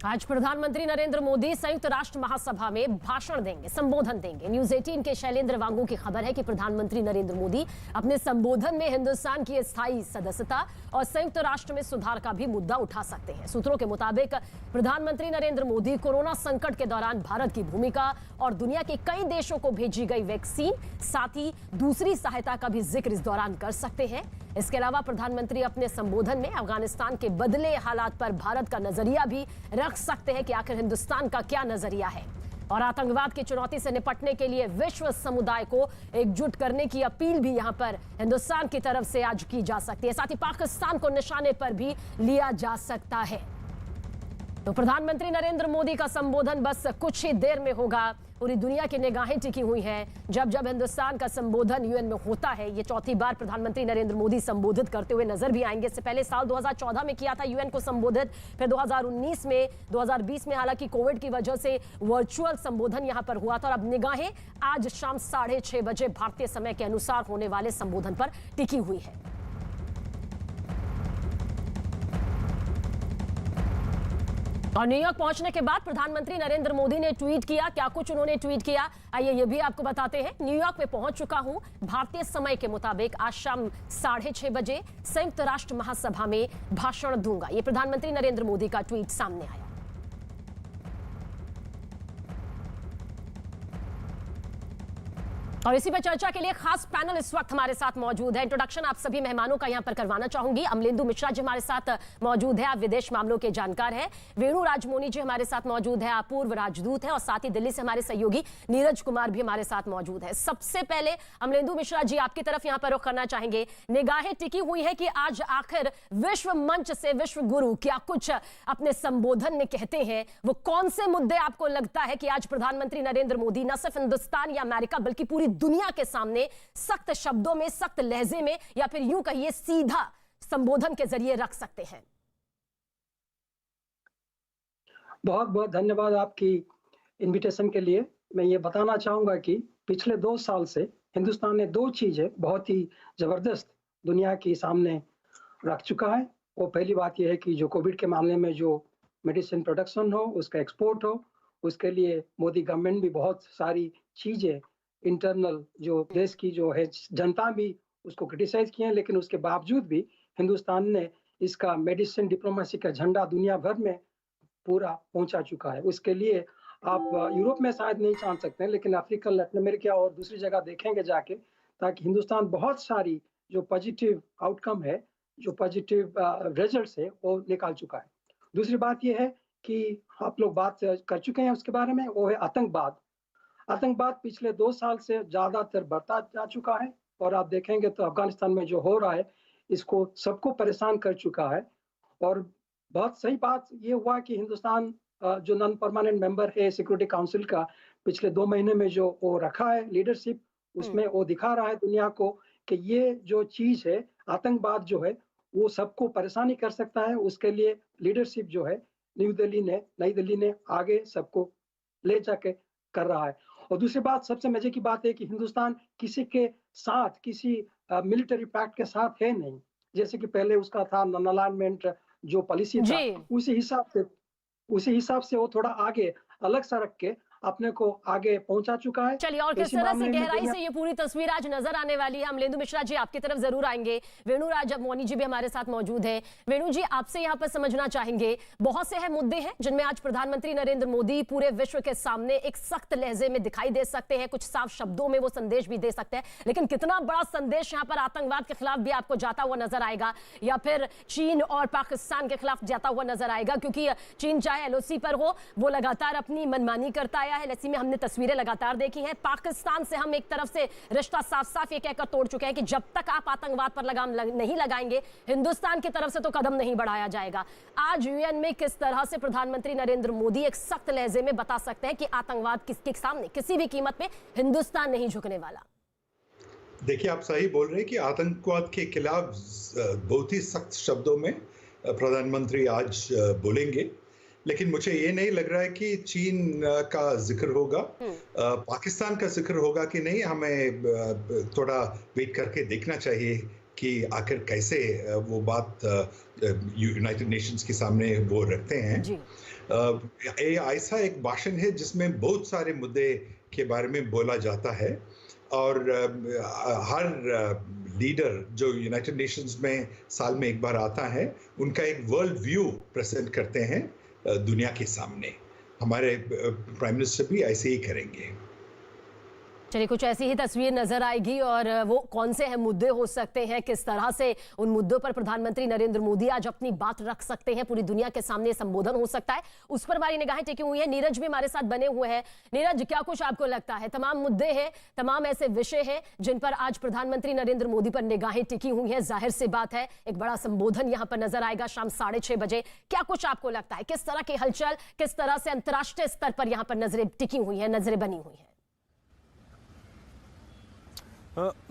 आज प्रधानमंत्री नरेंद्र मोदी संयुक्त राष्ट्र महासभा में भाषण देंगे, संबोधन देंगे। न्यूज 18 के शैलेंद्र वांगू की खबर है कि प्रधानमंत्री नरेंद्र मोदी अपने संबोधन में हिंदुस्तान की स्थायी सदस्यता और संयुक्त राष्ट्र में सुधार का भी मुद्दा उठा सकते हैं। सूत्रों के मुताबिक प्रधानमंत्री नरेंद्र मोदी कोरोना संकट के दौरान भारत की भूमिका और दुनिया के कई देशों को भेजी गई वैक्सीन, साथ ही दूसरी सहायता का भी जिक्र इस दौरान कर सकते हैं। इसके अलावा प्रधानमंत्री अपने संबोधन में अफगानिस्तान के बदले हालात पर भारत का नजरिया भी रख सकते हैं कि आखिर हिंदुस्तान का क्या नजरिया है, और आतंकवाद की चुनौती से निपटने के लिए विश्व समुदाय को एकजुट करने की अपील भी यहां पर हिंदुस्तान की तरफ से आज की जा सकती है। साथ ही पाकिस्तान को निशाने पर भी लिया जा सकता है। तो प्रधानमंत्री नरेंद्र मोदी का संबोधन बस कुछ ही देर में होगा। पूरी दुनिया की निगाहें टिकी हुई हैं जब जब हिंदुस्तान का संबोधन यूएन में होता है। ये चौथी बार प्रधानमंत्री नरेंद्र मोदी संबोधित करते हुए नजर भी आएंगे। इससे पहले साल 2014 में किया था यूएन को संबोधित, फिर 2019 में, 2020 में हालांकि कोविड की वजह से वर्चुअल संबोधन यहां पर हुआ था। और अब निगाहें आज शाम 6:30 बजे भारतीय समय के अनुसार होने वाले संबोधन पर टिकी हुई है। और न्यूयॉर्क पहुंचने के बाद प्रधानमंत्री नरेंद्र मोदी ने ट्वीट किया। क्या कुछ उन्होंने ट्वीट किया, आइए ये भी आपको बताते हैं। न्यूयॉर्क में पहुंच चुका हूं। भारतीय समय के मुताबिक आज शाम 6:30 बजे संयुक्त राष्ट्र महासभा में भाषण दूंगा। ये प्रधानमंत्री नरेंद्र मोदी का ट्वीट सामने आया। और इसी पर चर्चा के लिए खास पैनल इस वक्त हमारे साथ मौजूद है। इंट्रोडक्शन आप सभी मेहमानों का यहां पर करवाना चाहूंगी। अमलेंदु मिश्रा जी हमारे साथ मौजूद है, आप विदेश मामलों के जानकार हैं। वेणु राजमोनी जी हमारे साथ मौजूद है, आप पूर्व राजदूत हैं। और साथ ही दिल्ली से हमारे सहयोगी नीरज कुमार भी हमारे साथ मौजूद है। सबसे पहले अमलेंदु मिश्रा जी आपकी तरफ यहां पर रुख करना चाहेंगे। निगाहें टिकी हुई है कि आज आखिर विश्व मंच से विश्व गुरु क्या कुछ अपने संबोधन में कहते हैं। वो कौन से मुद्दे आपको लगता है कि आज प्रधानमंत्री नरेंद्र मोदी न सिर्फ हिंदुस्तान या अमेरिका बल्कि पूरी दुनिया के सामने सख्त शब्दों में, सख्त लहजे में, या फिर यूं कहिए सीधा संबोधन के जरिए रख सकते हैं? बहुत बहुत धन्यवाद आपकी इनविटेशन के लिए। मैं ये बताना चाहूंगा कि पिछले 2 साल से हिंदुस्तान ने 2 चीजें बहुत ही जबरदस्त दुनिया के सामने रख चुका है। वो पहली बात यह है कि जो कोविड के मामले में जो मेडिसिन प्रोडक्शन हो, उसका एक्सपोर्ट हो, उसके लिए मोदी गवर्नमेंट भी बहुत सारी चीजें इंटरनल जो देश की जो है जनता भी उसको क्रिटिसाइज किए हैं, लेकिन उसके बावजूद भी हिंदुस्तान ने इसका मेडिसिन डिप्लोमेसी का झंडा दुनिया भर में पूरा पहुंचा चुका है। उसके लिए आप यूरोप में शायद नहीं जान सकते हैं, लेकिन अफ्रीका, लैटिन अमेरिका और दूसरी जगह देखेंगे जाके, ताकि हिंदुस्तान बहुत सारी जो पॉजिटिव आउटकम है, जो पॉजिटिव रिजल्ट्स है, वो निकाल चुका है। दूसरी बात यह है कि आप लोग बात कर चुके हैं उसके बारे में, वो है आतंकवाद। आतंकवाद पिछले 2 साल से ज्यादातर बढ़ता जा चुका है, और आप देखेंगे तो अफगानिस्तान में जो हो रहा है इसको सबको परेशान कर चुका है। और बहुत सही बात ये हुआ कि हिंदुस्तान जो नॉन परमानेंट मेंबर है सिक्योरिटी काउंसिल का, पिछले 2 महीने में जो वो रखा है लीडरशिप, उसमें वो दिखा रहा है दुनिया को कि ये जो चीज है आतंकवाद जो है वो सबको परेशानी कर सकता है। उसके लिए लीडरशिप जो है नई दिल्ली ने आगे सबको ले जाके कर रहा है। और दूसरी बात, सबसे मजे की बात है कि हिंदुस्तान किसी के साथ, किसी मिलिट्री पैक्ट के साथ है नहीं, जैसे कि पहले उसका था नॉन अलाइनमेंट जो पॉलिसी था, उसी हिसाब से वो थोड़ा आगे अलग सा रख के अपने को आगे पहुंचा चुका है। चलिए, और किस तरह से गहराई से ये पूरी तस्वीर आज नजर आने वाली है। अमलेंदु मिश्रा जी आपकी तरफ जरूर आएंगे। वेणु राजमोनी जी भी हमारे साथ मौजूद हैं। वेणु जी, आपसे यहाँ पर समझना चाहेंगे, बहुत से मुद्दे हैं जिनमें आज प्रधानमंत्री नरेंद्र मोदी पूरे विश्व के सामने एक सख्त लहजे में दिखाई दे सकते हैं, कुछ साफ शब्दों में वो संदेश भी दे सकते हैं, लेकिन कितना बड़ा संदेश यहाँ पर आतंकवाद के खिलाफ भी आपको जाता हुआ नजर आएगा, या फिर चीन और पाकिस्तान के खिलाफ जाता हुआ नजर आएगा? क्योंकि चीन चाहे एलओसी पर हो, वो लगातार अपनी मनमानी करता है। ऐसे में हमने तस्वीरें लगातार देखी हैं। पाकिस्तान से हम एक तरफ से रिश्ता साफ साफ ये कहकर तोड़ चुके हैं कि जब तक आप आतंकवाद पर लगाम नहीं लगाएंगे, हिंदुस्तान की तरफ से तो कदम नहीं बढ़ाया जाएगा। आज यूएन में किस तरह से प्रधानमंत्री नरेंद्र मोदी एक सख्त लहजे में बता सकते हैं कि आतंकवाद किसके सामने किसी भी कीमत पे हिंदुस्तान नहीं झुकने वाला? देखिए, आप सही बोल रहे हैं कि आतंकवाद के खिलाफ बहुत ही सख्त शब्दों में प्रधानमंत्री आज बोलेंगे, लेकिन मुझे ये नहीं लग रहा है कि चीन का जिक्र होगा, पाकिस्तान का जिक्र होगा कि नहीं। हमें थोड़ा वेट करके देखना चाहिए कि आखिर कैसे वो बात यूनाइटेड नेशंस के सामने वो रखते हैं। ये ऐसा एक भाषण है जिसमें बहुत सारे मुद्दे के बारे में बोला जाता है और हर लीडर जो यूनाइटेड नेशंस में साल में एक बार आता है उनका एक वर्ल्ड व्यू प्रेजेंट करते हैं दुनिया के सामने। हमारे प्राइम मिनिस्टर भी ऐसे ही करेंगे। चलिए, कुछ ऐसी ही तस्वीर नजर आएगी और वो कौन से अहम मुद्दे हो सकते हैं, किस तरह से उन मुद्दों पर प्रधानमंत्री नरेंद्र मोदी आज अपनी बात रख सकते हैं, पूरी दुनिया के सामने संबोधन हो सकता है, उस पर हमारी निगाहें टिकी हुई हैं। नीरज भी हमारे साथ बने हुए हैं। नीरज, क्या कुछ आपको लगता है, तमाम मुद्दे हैं, तमाम ऐसे विषय हैं जिन पर आज प्रधानमंत्री नरेंद्र मोदी पर निगाहें टिकी हुई हैं। जाहिर सी बात है एक बड़ा संबोधन यहाँ पर नजर आएगा शाम 6:30 बजे। क्या कुछ आपको लगता है, किस तरह की हलचल, किस तरह से अंतर्राष्ट्रीय स्तर पर यहाँ पर नजरें टिकी हुई हैं, नजरें बनी हुई हैं?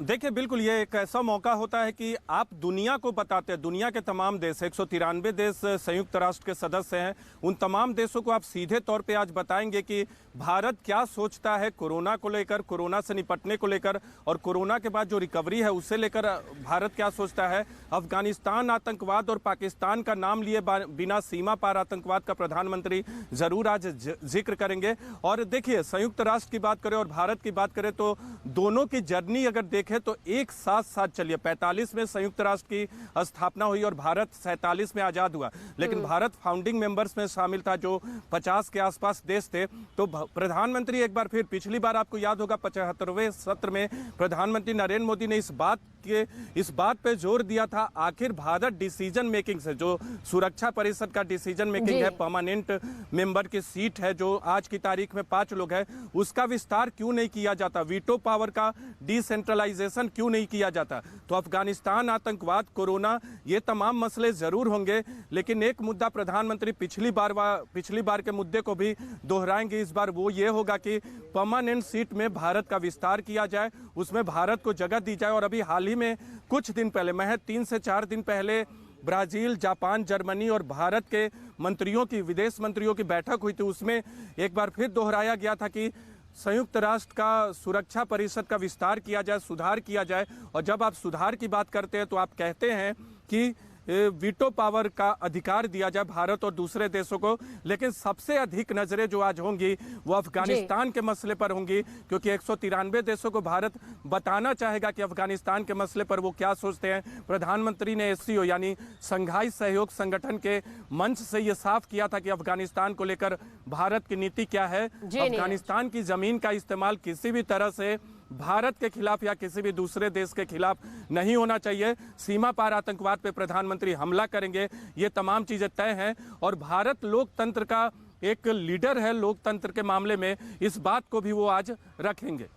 देखिए, बिल्कुल ये एक ऐसा मौका होता है कि आप दुनिया को बताते हैं, दुनिया के तमाम देश, 193 देश संयुक्त राष्ट्र के सदस्य हैं, उन तमाम देशों को आप सीधे तौर पे आज बताएंगे कि भारत क्या सोचता है कोरोना को लेकर, कोरोना से निपटने को लेकर, और कोरोना के बाद जो रिकवरी है उसे लेकर भारत क्या सोचता है। अफगानिस्तान आतंकवाद और पाकिस्तान का नाम लिए बिना सीमा पार आतंकवाद का प्रधानमंत्री जरूर आज जिक्र करेंगे। और देखिए, संयुक्त राष्ट्र की बात करें और भारत की बात करें तो दोनों की जर्नी अगर देखें तो एक साथ चलिए। 45 में संयुक्त राष्ट्र की स्थापना हुई और भारत 47 में आजाद हुआ, लेकिन भारत फाउंडिंग मेंबर्स में शामिल था जो 50 के आसपास देश थे। तो प्रधानमंत्री एक बार फिर, पिछली बार आपको याद होगा 75वें सत्र में प्रधानमंत्री नरेंद्र मोदी ने इस बात पे जोर दिया था, आखिर भारत डिसीजन मेकिंग से, जो सुरक्षा परिषद का डिसीजन मेकिंग है, परमानेंट मेंबर की सीट है जो आज की तारीख में 5 लोग हैं, उसका विस्तार क्यों नहीं किया जाता, वीटो पावर का डिसेंट्रलाइजेशन क्यों नहीं किया जाता। तो अफगानिस्तान, आतंकवाद, कोरोना, ये तमाम मसले जरूर होंगे, लेकिन एक मुद्दा प्रधानमंत्री पिछली बार के मुद्दे को भी दोहराएंगे। इस बार वो ये होगा कि परमानेंट सीट में भारत का विस्तार किया जाए, उसमें भारत को जगह दी जाए। और अभी हाल ही में कुछ दिन पहले, महज 3 से 4 दिन पहले, ब्राजील, जापान, जर्मनी और भारत के मंत्रियों की, विदेश मंत्रियों की बैठक हुई थी, उसमें एक बार फिर दोहराया गया था कि संयुक्त राष्ट्र का सुरक्षा परिषद का विस्तार किया जाए, सुधार किया जाए। और जब आप सुधार की बात करते हैं तो आप कहते हैं कि वीटो पावर का अधिकार दिया जाए भारत और दूसरे देशों को। लेकिन सबसे अधिक नजरें जो आज होंगी वो अफगानिस्तान के मसले पर होंगी, क्योंकि 193 देशों को भारत बताना चाहेगा कि अफगानिस्तान के मसले पर वो क्या सोचते हैं। प्रधानमंत्री ने SCO यानी शंघाई सहयोग संगठन के मंच से ये साफ किया था कि अफगानिस्तान को लेकर भारत की नीति क्या है। अफगानिस्तान की जमीन का इस्तेमाल किसी भी तरह से भारत के खिलाफ या किसी भी दूसरे देश के खिलाफ नहीं होना चाहिए। सीमा पार आतंकवाद पे प्रधानमंत्री हमला करेंगे, ये तमाम चीजें तय हैं। और भारत लोकतंत्र का एक लीडर है, लोकतंत्र के मामले में इस बात को भी वो आज रखेंगे।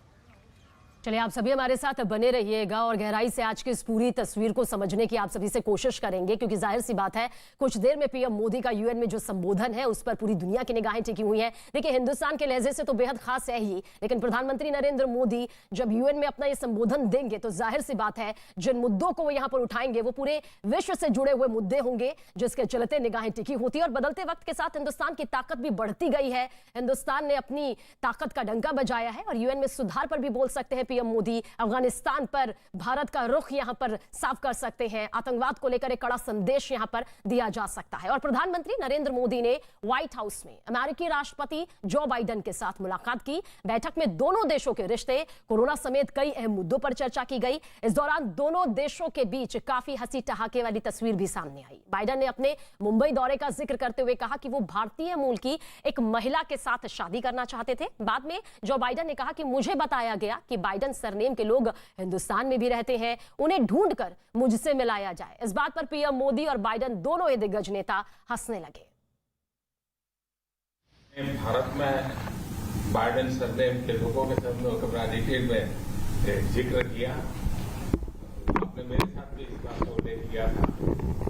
चलिए, आप सभी हमारे साथ बने रहिएगा और गहराई से आज की इस पूरी तस्वीर को समझने की आप सभी से कोशिश करेंगे, क्योंकि जाहिर सी बात है कुछ देर में पीएम मोदी का यूएन में जो संबोधन है उस पर पूरी दुनिया की निगाहें टिकी हुई हैं। देखिए, हिंदुस्तान के लहजे से तो बेहद खास है ही, लेकिन प्रधानमंत्री नरेंद्र मोदी जब यूएन में अपना ये संबोधन देंगे तो जाहिर सी बात है जिन मुद्दों को वो यहाँ पर उठाएंगे वो पूरे विश्व से जुड़े हुए मुद्दे होंगे, जिसके चलते निगाहें टिकी होती है। और बदलते वक्त के साथ हिंदुस्तान की ताकत भी बढ़ती गई है। हिंदुस्तान ने अपनी ताकत का डंका बजाया है और यूएन में सुधार पर भी बोल सकते हैं पीएम मोदी। अफगानिस्तान पर भारत का रुख यहां पर साफ कर सकते हैं। आतंकवाद को लेकर एक कड़ा संदेश यहां पर दिया जा सकता है। और प्रधानमंत्री नरेंद्र मोदी ने व्हाइट हाउस में अमेरिकी राष्ट्रपति जो बाइडेन के साथ मुलाकात की। बैठक में दोनों देशों के रिश्ते, कोरोना समेत कई अहम मुद्दों पर चर्चा की गई। इस दौरान दोनों देशों के बीच काफी हंसी ठहाके वाली तस्वीर भी सामने आई। बाइडेन ने अपने मुंबई दौरे का जिक्र करते हुए कहा कि वो भारतीय मूल की एक महिला के साथ शादी करना चाहते थे। बाद में जो बाइडेन ने कहा कि मुझे बताया गया कि बाइडेन सरनेम के लोग हिंदुस्तान में भी रहते हैं, उन्हें ढूंढकर मुझसे मिलाया जाए। इस बात पर पीएम मोदी और बाइडेन दोनों ही दिग्गज नेता हंसने लगे। भारत में बाइडेन सरनेम के लोगों के साथ अपना डिटेल में जिक्र किया। आपने मेरे साथ भी इस बात को उल्लेख किया था।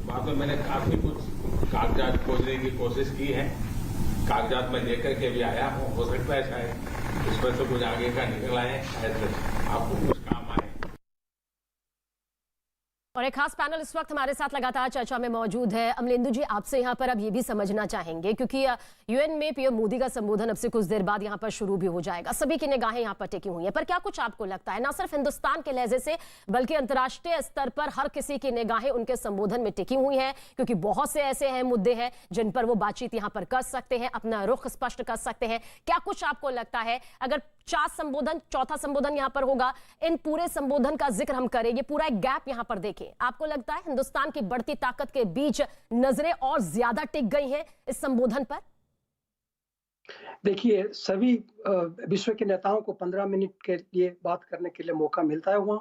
बाद में मैंने काफी कुछ कागजात खोजने की कोशिश की है, कागजात में लेकर के भी आया हूँ। हो सकता है शायद इसमें से कुछ आगे का निकल आए, शायद आपको कुछ काम आए। और एक खास पैनल इस वक्त हमारे साथ लगातार चर्चा में मौजूद है। अमलेंदु जी, आपसे यहाँ पर अब ये भी समझना चाहेंगे क्योंकि यूएन में पीएम मोदी का संबोधन अब से कुछ देर बाद यहाँ पर शुरू भी हो जाएगा। सभी की निगाहें यहाँ पर टिकी हुई हैं, पर क्या कुछ आपको लगता है ना सिर्फ हिंदुस्तान के लहजे से बल्कि अंतर्राष्ट्रीय स्तर पर हर किसी की निगाहें उनके संबोधन में टिकी हुई हैं, क्योंकि बहुत से ऐसे अहम मुद्दे हैं जिन पर वो बातचीत यहाँ पर कर सकते हैं, अपना रुख स्पष्ट कर सकते हैं। क्या कुछ आपको लगता है अगर चौथा संबोधन यहाँ पर होगा, इन पूरे संबोधन का जिक्र हम करें, ये पूरा एक गैप यहाँ पर देखें, आपको लगता है हिंदुस्तान की बढ़ती ताकत के बीच नजरें और ज्यादा टिक गई हैं इस संबोधन पर? देखिए, सभी विश्व के नेताओं को 15 मिनट के लिए बात करने के लिए मौका मिलता है वहाँ,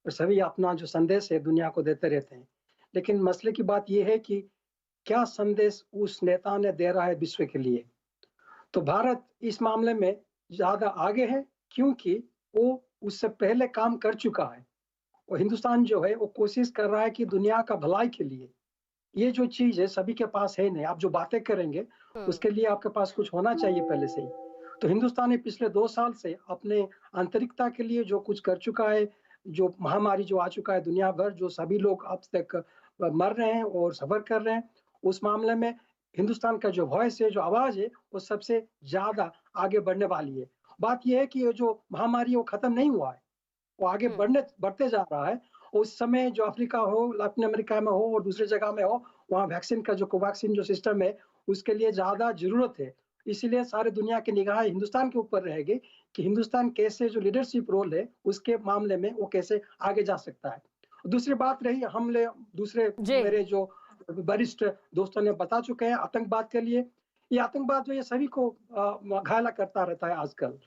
और सभी अपना जो संदेश है दुनिया को देते रहते हैं। लेकिन मसले की बात यह है कि क्या संदेश उस नेता ने दे रहा है विश्व के लिए। तो भारत इस मामले में ज्यादा आगे है क्योंकि वो उससे पहले काम कर चुका है, और हिंदुस्तान जो है वो कोशिश कर रहा है कि दुनिया का भलाई के लिए ये जो चीज है सभी के पास है नहीं। आप जो बातें करेंगे उसके लिए आपके पास कुछ होना चाहिए पहले से ही। तो हिंदुस्तान ने पिछले 2 साल से अपने आंतरिकता के लिए जो कुछ कर चुका है, जो महामारी जो आ चुका है दुनिया भर, जो सभी लोग अब तक मर रहे हैं और सफर कर रहे हैं, उस मामले में हिंदुस्तान का जो वॉइस है, जो आवाज है, वो सबसे ज्यादा आगे बढ़ने वाली है। बात यह है कि ये जो महामारी वो खत्म नहीं हुआ है, वो आगे बढ़ते जा रहा है। उस समय जो अफ्रीका हो, लैटिन अमेरिका में हो और दूसरी जगह में हो, वहाँ वैक्सीन का जो कोवैक्सीन जो सिस्टम है उसके लिए ज्यादा जरूरत है। इसलिए सारे दुनिया की निगाहें हिंदुस्तान के ऊपर रहेगी कि हिंदुस्तान कैसे जो लीडरशिप रोल है उसके मामले में वो कैसे आगे जा सकता है। दूसरी बात रही हमले, दूसरे मेरे जो वरिष्ठ दोस्तों ने बता चुके हैं आतंकवाद के लिए, ये आतंकवाद जो ये सभी को घायल करता रहता है आजकल।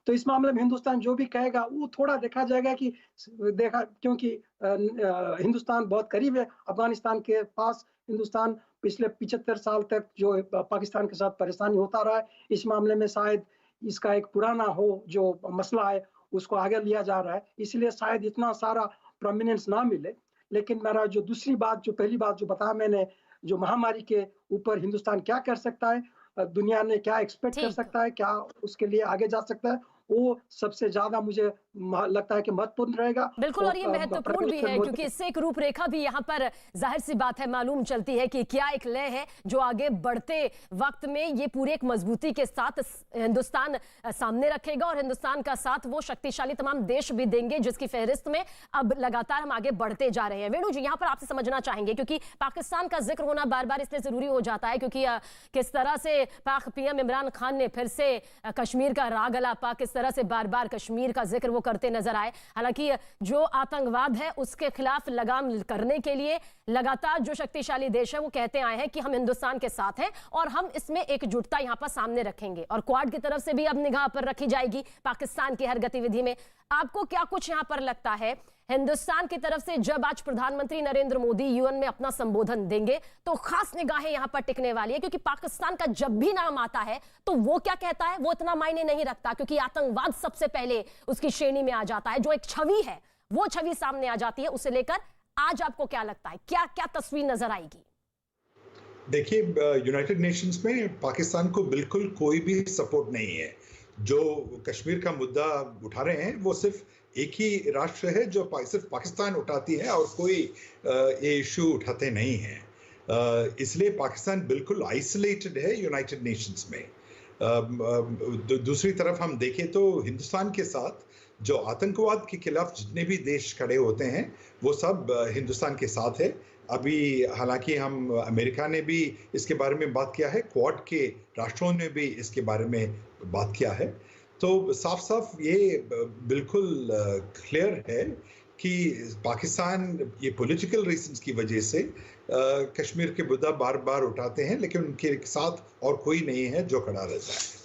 तो इस मामले में हिंदुस्तान जो भी कहेगा वो थोड़ा देखा जाएगा कि क्योंकि हिंदुस्तान बहुत करीब है अफगानिस्तान के पास। हिंदुस्तान पिछले 75 साल तक जो पाकिस्तान के साथ परेशानी होता रहा है, इस मामले में शायद इसका एक पुराना हो जो मसला है उसको आगे लिया जा रहा है, इसलिए शायद इतना सारा प्रोमिनेंस ना मिले। लेकिन मेरा जो दूसरी बात, जो पहली बात जो बताया मैंने, जो महामारी के ऊपर हिंदुस्तान क्या कर सकता है, दुनिया ने क्या एक्सपेक्ट कर सकता है, क्या उसके लिए आगे जा सकता है, वो सबसे ज्यादा मुझे लगता है कि महत्वपूर्ण रहेगा। बिल्कुल, और ये महत्वपूर्ण भी है क्योंकि इससे एक रूपरेखा भी यहाँ पर जाहिर सी बात है मालूम चलती है कि क्या एक लय है जो आगे बढ़ते वक्त में ये पूरे एक मजबूती के साथ हिंदुस्तान सामने रखेगा, और हिंदुस्तान का साथ वो शक्तिशाली तमाम देश भी देंगे जिसकी फहरिस्त में अब लगातार हम आगे बढ़ते जा रहे हैं। वेणु जी, यहाँ पर आपसे समझना चाहेंगे क्योंकि पाकिस्तान का जिक्र होना बार बार इसलिए जरूरी हो जाता है क्योंकि किस तरह से पाक पीएम इमरान खान ने फिर से कश्मीर का राग अलापा, किस तरह से बार बार कश्मीर का जिक्र वो करते नजर आए। हालांकि जो आतंकवाद है उसके खिलाफ लगाम करने के लिए लगातार जो शक्तिशाली देश है वो कहते आए हैं कि हम हिंदुस्तान के साथ हैं और हम इसमें एकजुटता यहां पर सामने रखेंगे, और क्वाड की तरफ से भी अब निगाह पर रखी जाएगी पाकिस्तान की हर गतिविधि में। आपको क्या कुछ यहां पर लगता है हिंदुस्तान की तरफ से जब आज प्रधानमंत्री नरेंद्र मोदी यूएन में अपना संबोधन देंगे तो खास निगाहें यहां पर टिकने वाली है, क्योंकि पाकिस्तान का जब भी नाम आता है तो वो क्या कहता है वो इतना मायने नहीं रखता, क्योंकि आतंकवाद सबसे पहले उसकी श्रेणी में आ जाता है। जो एक छवि है वो छवि सामने आ जाती है। उसे लेकर आज आपको क्या लगता है, क्या क्या तस्वीर नजर आएगी? देखिए, यूनाइटेड नेशंस में पाकिस्तान को बिल्कुल कोई भी सपोर्ट नहीं है। जो कश्मीर का मुद्दा उठा रहे हैं वो सिर्फ एक ही राष्ट्र है जो सिर्फ पाकिस्तान उठाती है और कोई ये इशू उठाते नहीं हैं। इसलिए पाकिस्तान बिल्कुल आइसोलेटेड है यूनाइटेड नेशंस में। दूसरी तरफ हम देखें तो हिंदुस्तान के साथ जो आतंकवाद के खिलाफ जितने भी देश खड़े होते हैं वो सब हिंदुस्तान के साथ है। अभी हालांकि हम अमेरिका ने भी इसके बारे में बात किया है, क्वाड के राष्ट्रों ने भी इसके बारे में बात किया है। तो साफ साफ ये बिल्कुल क्लियर है कि पाकिस्तान ये पॉलिटिकल रीजंस की वजह से कश्मीर के मुद्दा बार बार उठाते हैं, लेकिन उनके साथ और कोई नहीं है जो खड़ा रहता है।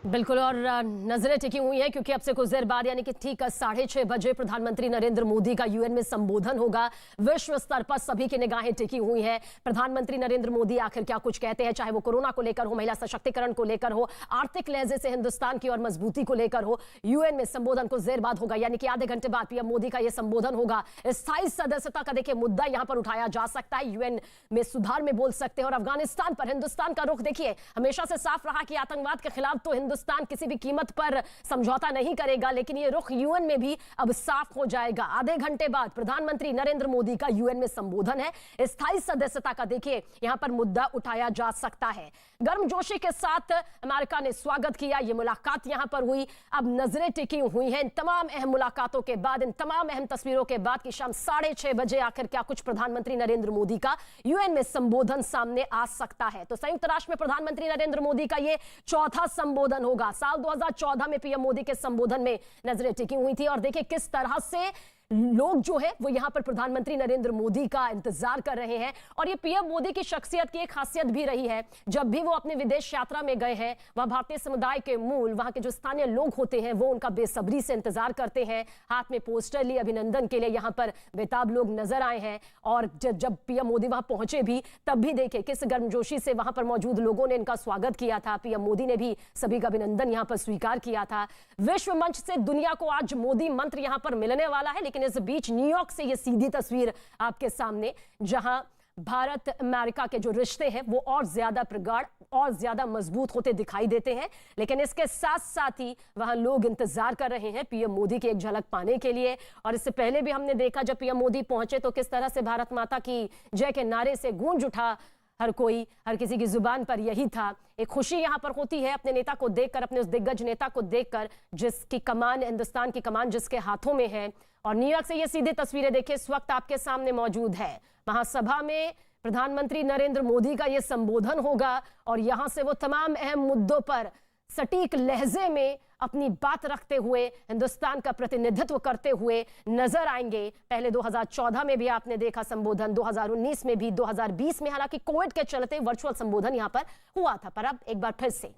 बिल्कुल, और नजरें टिकी हुई हैं क्योंकि अब से कुछ देर बाद यानी कि ठीक 6:30 बजे प्रधानमंत्री नरेंद्र मोदी का यूएन में संबोधन होगा। विश्व स्तर पर सभी की निगाहें टिकी हुई हैं। प्रधानमंत्री नरेंद्र मोदी आखिर क्या कुछ कहते हैं, चाहे वो कोरोना को लेकर हो, महिला सशक्तिकरण को लेकर हो, आर्थिक लहजे से हिंदुस्तान की और मजबूती को लेकर हो। यूएन में संबोधन कुछ देर बाद होगा, यानी कि आधे घंटे बाद पीएम मोदी का यह संबोधन होगा। स्थायी सदस्यता का देखिए मुद्दा यहां पर उठाया जा सकता है, यूएन में सुधार में बोल सकते हैं। और अफगानिस्तान पर हिंदुस्तान का रुख देखिए हमेशा से साफ रहा कि आतंकवाद के खिलाफ तो हिंदुस्तान किसी भी कीमत पर समझौता नहीं करेगा, लेकिन ये रुख यूएन में भी अब साफ हो जाएगा। आधे घंटे बाद प्रधानमंत्री नरेंद्र मोदी का यूएन में संबोधन है। स्थायी सदस्यता का देखिए यहां पर मुद्दा उठाया जा सकता है। गर्मजोशी के साथ अमेरिका ने स्वागत किया, ये मुलाकात यहां पर हुई। अब नजरें टिकी हुई हैं इन तमाम अहम मुलाकातों के बाद, इन तमाम अहम तस्वीरों के बाद कि शाम 6:30 बजे आखिर क्या कुछ प्रधानमंत्री नरेंद्र मोदी का यूएन में संबोधन सामने आ सकता है। तो संयुक्त राष्ट्र में प्रधानमंत्री नरेंद्र मोदी का यह चौथा संबोधन होगा। साल 2014 में पीएम मोदी के संबोधन में नजरें टिकी हुई थी और देखिए किस तरह से लोग जो है वो यहां पर प्रधानमंत्री नरेंद्र मोदी का इंतजार कर रहे हैं। और ये पीएम मोदी की शख्सियत की एक खासियत भी रही है, जब भी वो अपने विदेश यात्रा में गए हैं वहां भारतीय समुदाय के मूल, वहां के जो स्थानीय लोग होते हैं वो उनका बेसब्री से इंतजार करते हैं। हाथ में पोस्टर लिए अभिनंदन के लिए यहां पर बेताब लोग नजर आए हैं। और जब पीएम मोदी वहां पहुंचे भी तब भी देखे किस गर्मजोशी से वहां पर मौजूद लोगों ने इनका स्वागत किया था। पीएम मोदी ने भी सभी का अभिनंदन यहां पर स्वीकार किया था। विश्व मंच से दुनिया को आज मोदी मंत्र यहां पर मिलने वाला है, लेकिन इस बीच न्यूयॉर्क से ये सीधी तस्वीर आपके सामने, जहां भारत अमेरिका के जो रिश्ते हैं वो और ज्यादा प्रगाढ़ और ज्यादा मजबूत होते दिखाई देते हैं। लेकिन इसके साथ साथ ही वहां लोग इंतजार कर रहे हैं पीएम मोदी की एक झलक पाने के लिए। और इससे पहले भी हमने देखा जब पीएम मोदी पहुंचे तो किस तरह से भारत माता की जय के नारे से गूंज उठा हर कोई, हर किसी की जुबान पर यही था। एक खुशी यहां पर होती है अपने नेता को देखकर, अपने उस दिग्गज नेता को देखकर जिसकी कमान, हिंदुस्तान की कमान जिसके हाथों में है। और न्यूयॉर्क से ये सीधी तस्वीरें देखिए इस वक्त आपके सामने मौजूद है। महासभा में प्रधानमंत्री नरेंद्र मोदी का ये संबोधन होगा और यहां से वो तमाम अहम मुद्दों पर सटीक लहजे में अपनी बात रखते हुए हिंदुस्तान का प्रतिनिधित्व करते हुए नजर आएंगे। पहले 2014 में भी आपने देखा संबोधन, 2019 में भी, 2020 में हालांकि कोविड के चलते वर्चुअल संबोधन यहां पर हुआ था, पर अब एक बार फिर से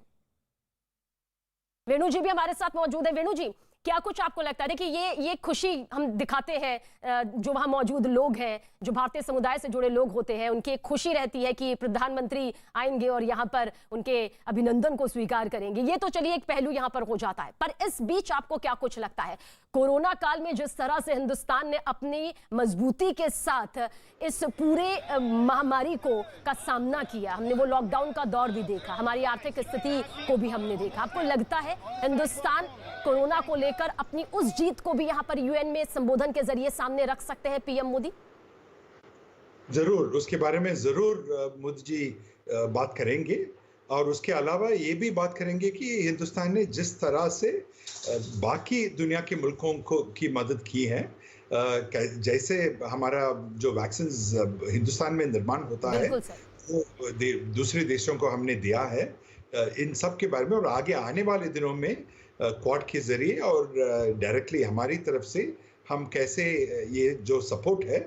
वेणु जी भी हमारे साथ मौजूद है। वेणु जी, क्या कुछ आपको लगता है, देखिए ये खुशी हम दिखाते हैं, जो वहां मौजूद लोग हैं, जो भारतीय समुदाय से जुड़े लोग होते हैं, उनकी एक खुशी रहती है कि प्रधानमंत्री आएंगे और यहां पर उनके अभिनंदन को स्वीकार करेंगे। ये तो चलिए एक पहलू यहां पर हो जाता है, पर इस बीच आपको क्या कुछ लगता है कोरोना काल में जिस तरह से हिंदुस्तान ने अपनी मजबूती के साथ इस पूरे महामारी का सामना किया, हमने वो लॉकडाउन का दौर भी देखा, हमारी आर्थिक स्थिति को भी हमने देखा, आपको लगता है हिंदुस्तान कोरोना को लेकर अपनी उस जीत को भी यहां पर यूएन में संबोधन के जरिए सामने रख सकते हैं पीएम मोदी? जरूर, उसके बारे में जरूर मोदी जी बात करेंगे। और उसके अलावा ये भी बात करेंगे कि हिंदुस्तान ने जिस तरह से बाकी दुनिया के मुल्कों की मदद की है, जैसे हमारा जो वैक्सीन हिंदुस्तान में निर्माण होता है वो दूसरे देशों को हमने दिया है, इन सब के बारे में। और आगे आने वाले दिनों में क्वाड के जरिए और डायरेक्टली हमारी तरफ से हम कैसे ये जो सपोर्ट है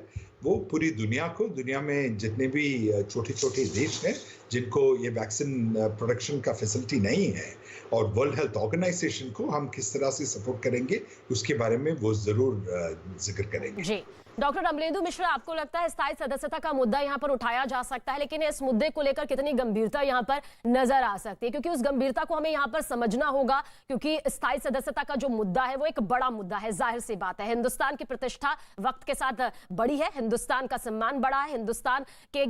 वो पूरी दुनिया को, दुनिया में जितने भी छोटे छोटे देश हैं जिनको ये वैक्सीन प्रोडक्शन का फैसिलिटी नहीं है, और वर्ल्ड हेल्थ ऑर्गेनाइजेशन को हम किस तरह से सपोर्ट करेंगे उसके बारे में वो जरूर जिक्र करेंगे। जी डॉक्टर अमलेंदु मिश्रा, आपको लगता है स्थायी सदस्यता का मुद्दा यहां पर उठाया जा सकता है, लेकिन इस मुद्दे को लेकर कितनी गंभीरता यहां पर नजर आ सकती है? क्योंकि उस गंभीरता को हमें यहां पर समझना होगा, क्योंकि स्थायी सदस्यता का जो मुद्दा है वो एक बड़ा मुद्दा है, जाहिर सी बात है। हिंदुस्तान की प्रतिष्ठा वक्त के साथ बढ़ी है, हिंदुस्तान का सम्मान बढ़ा है, हिंदुस्तान के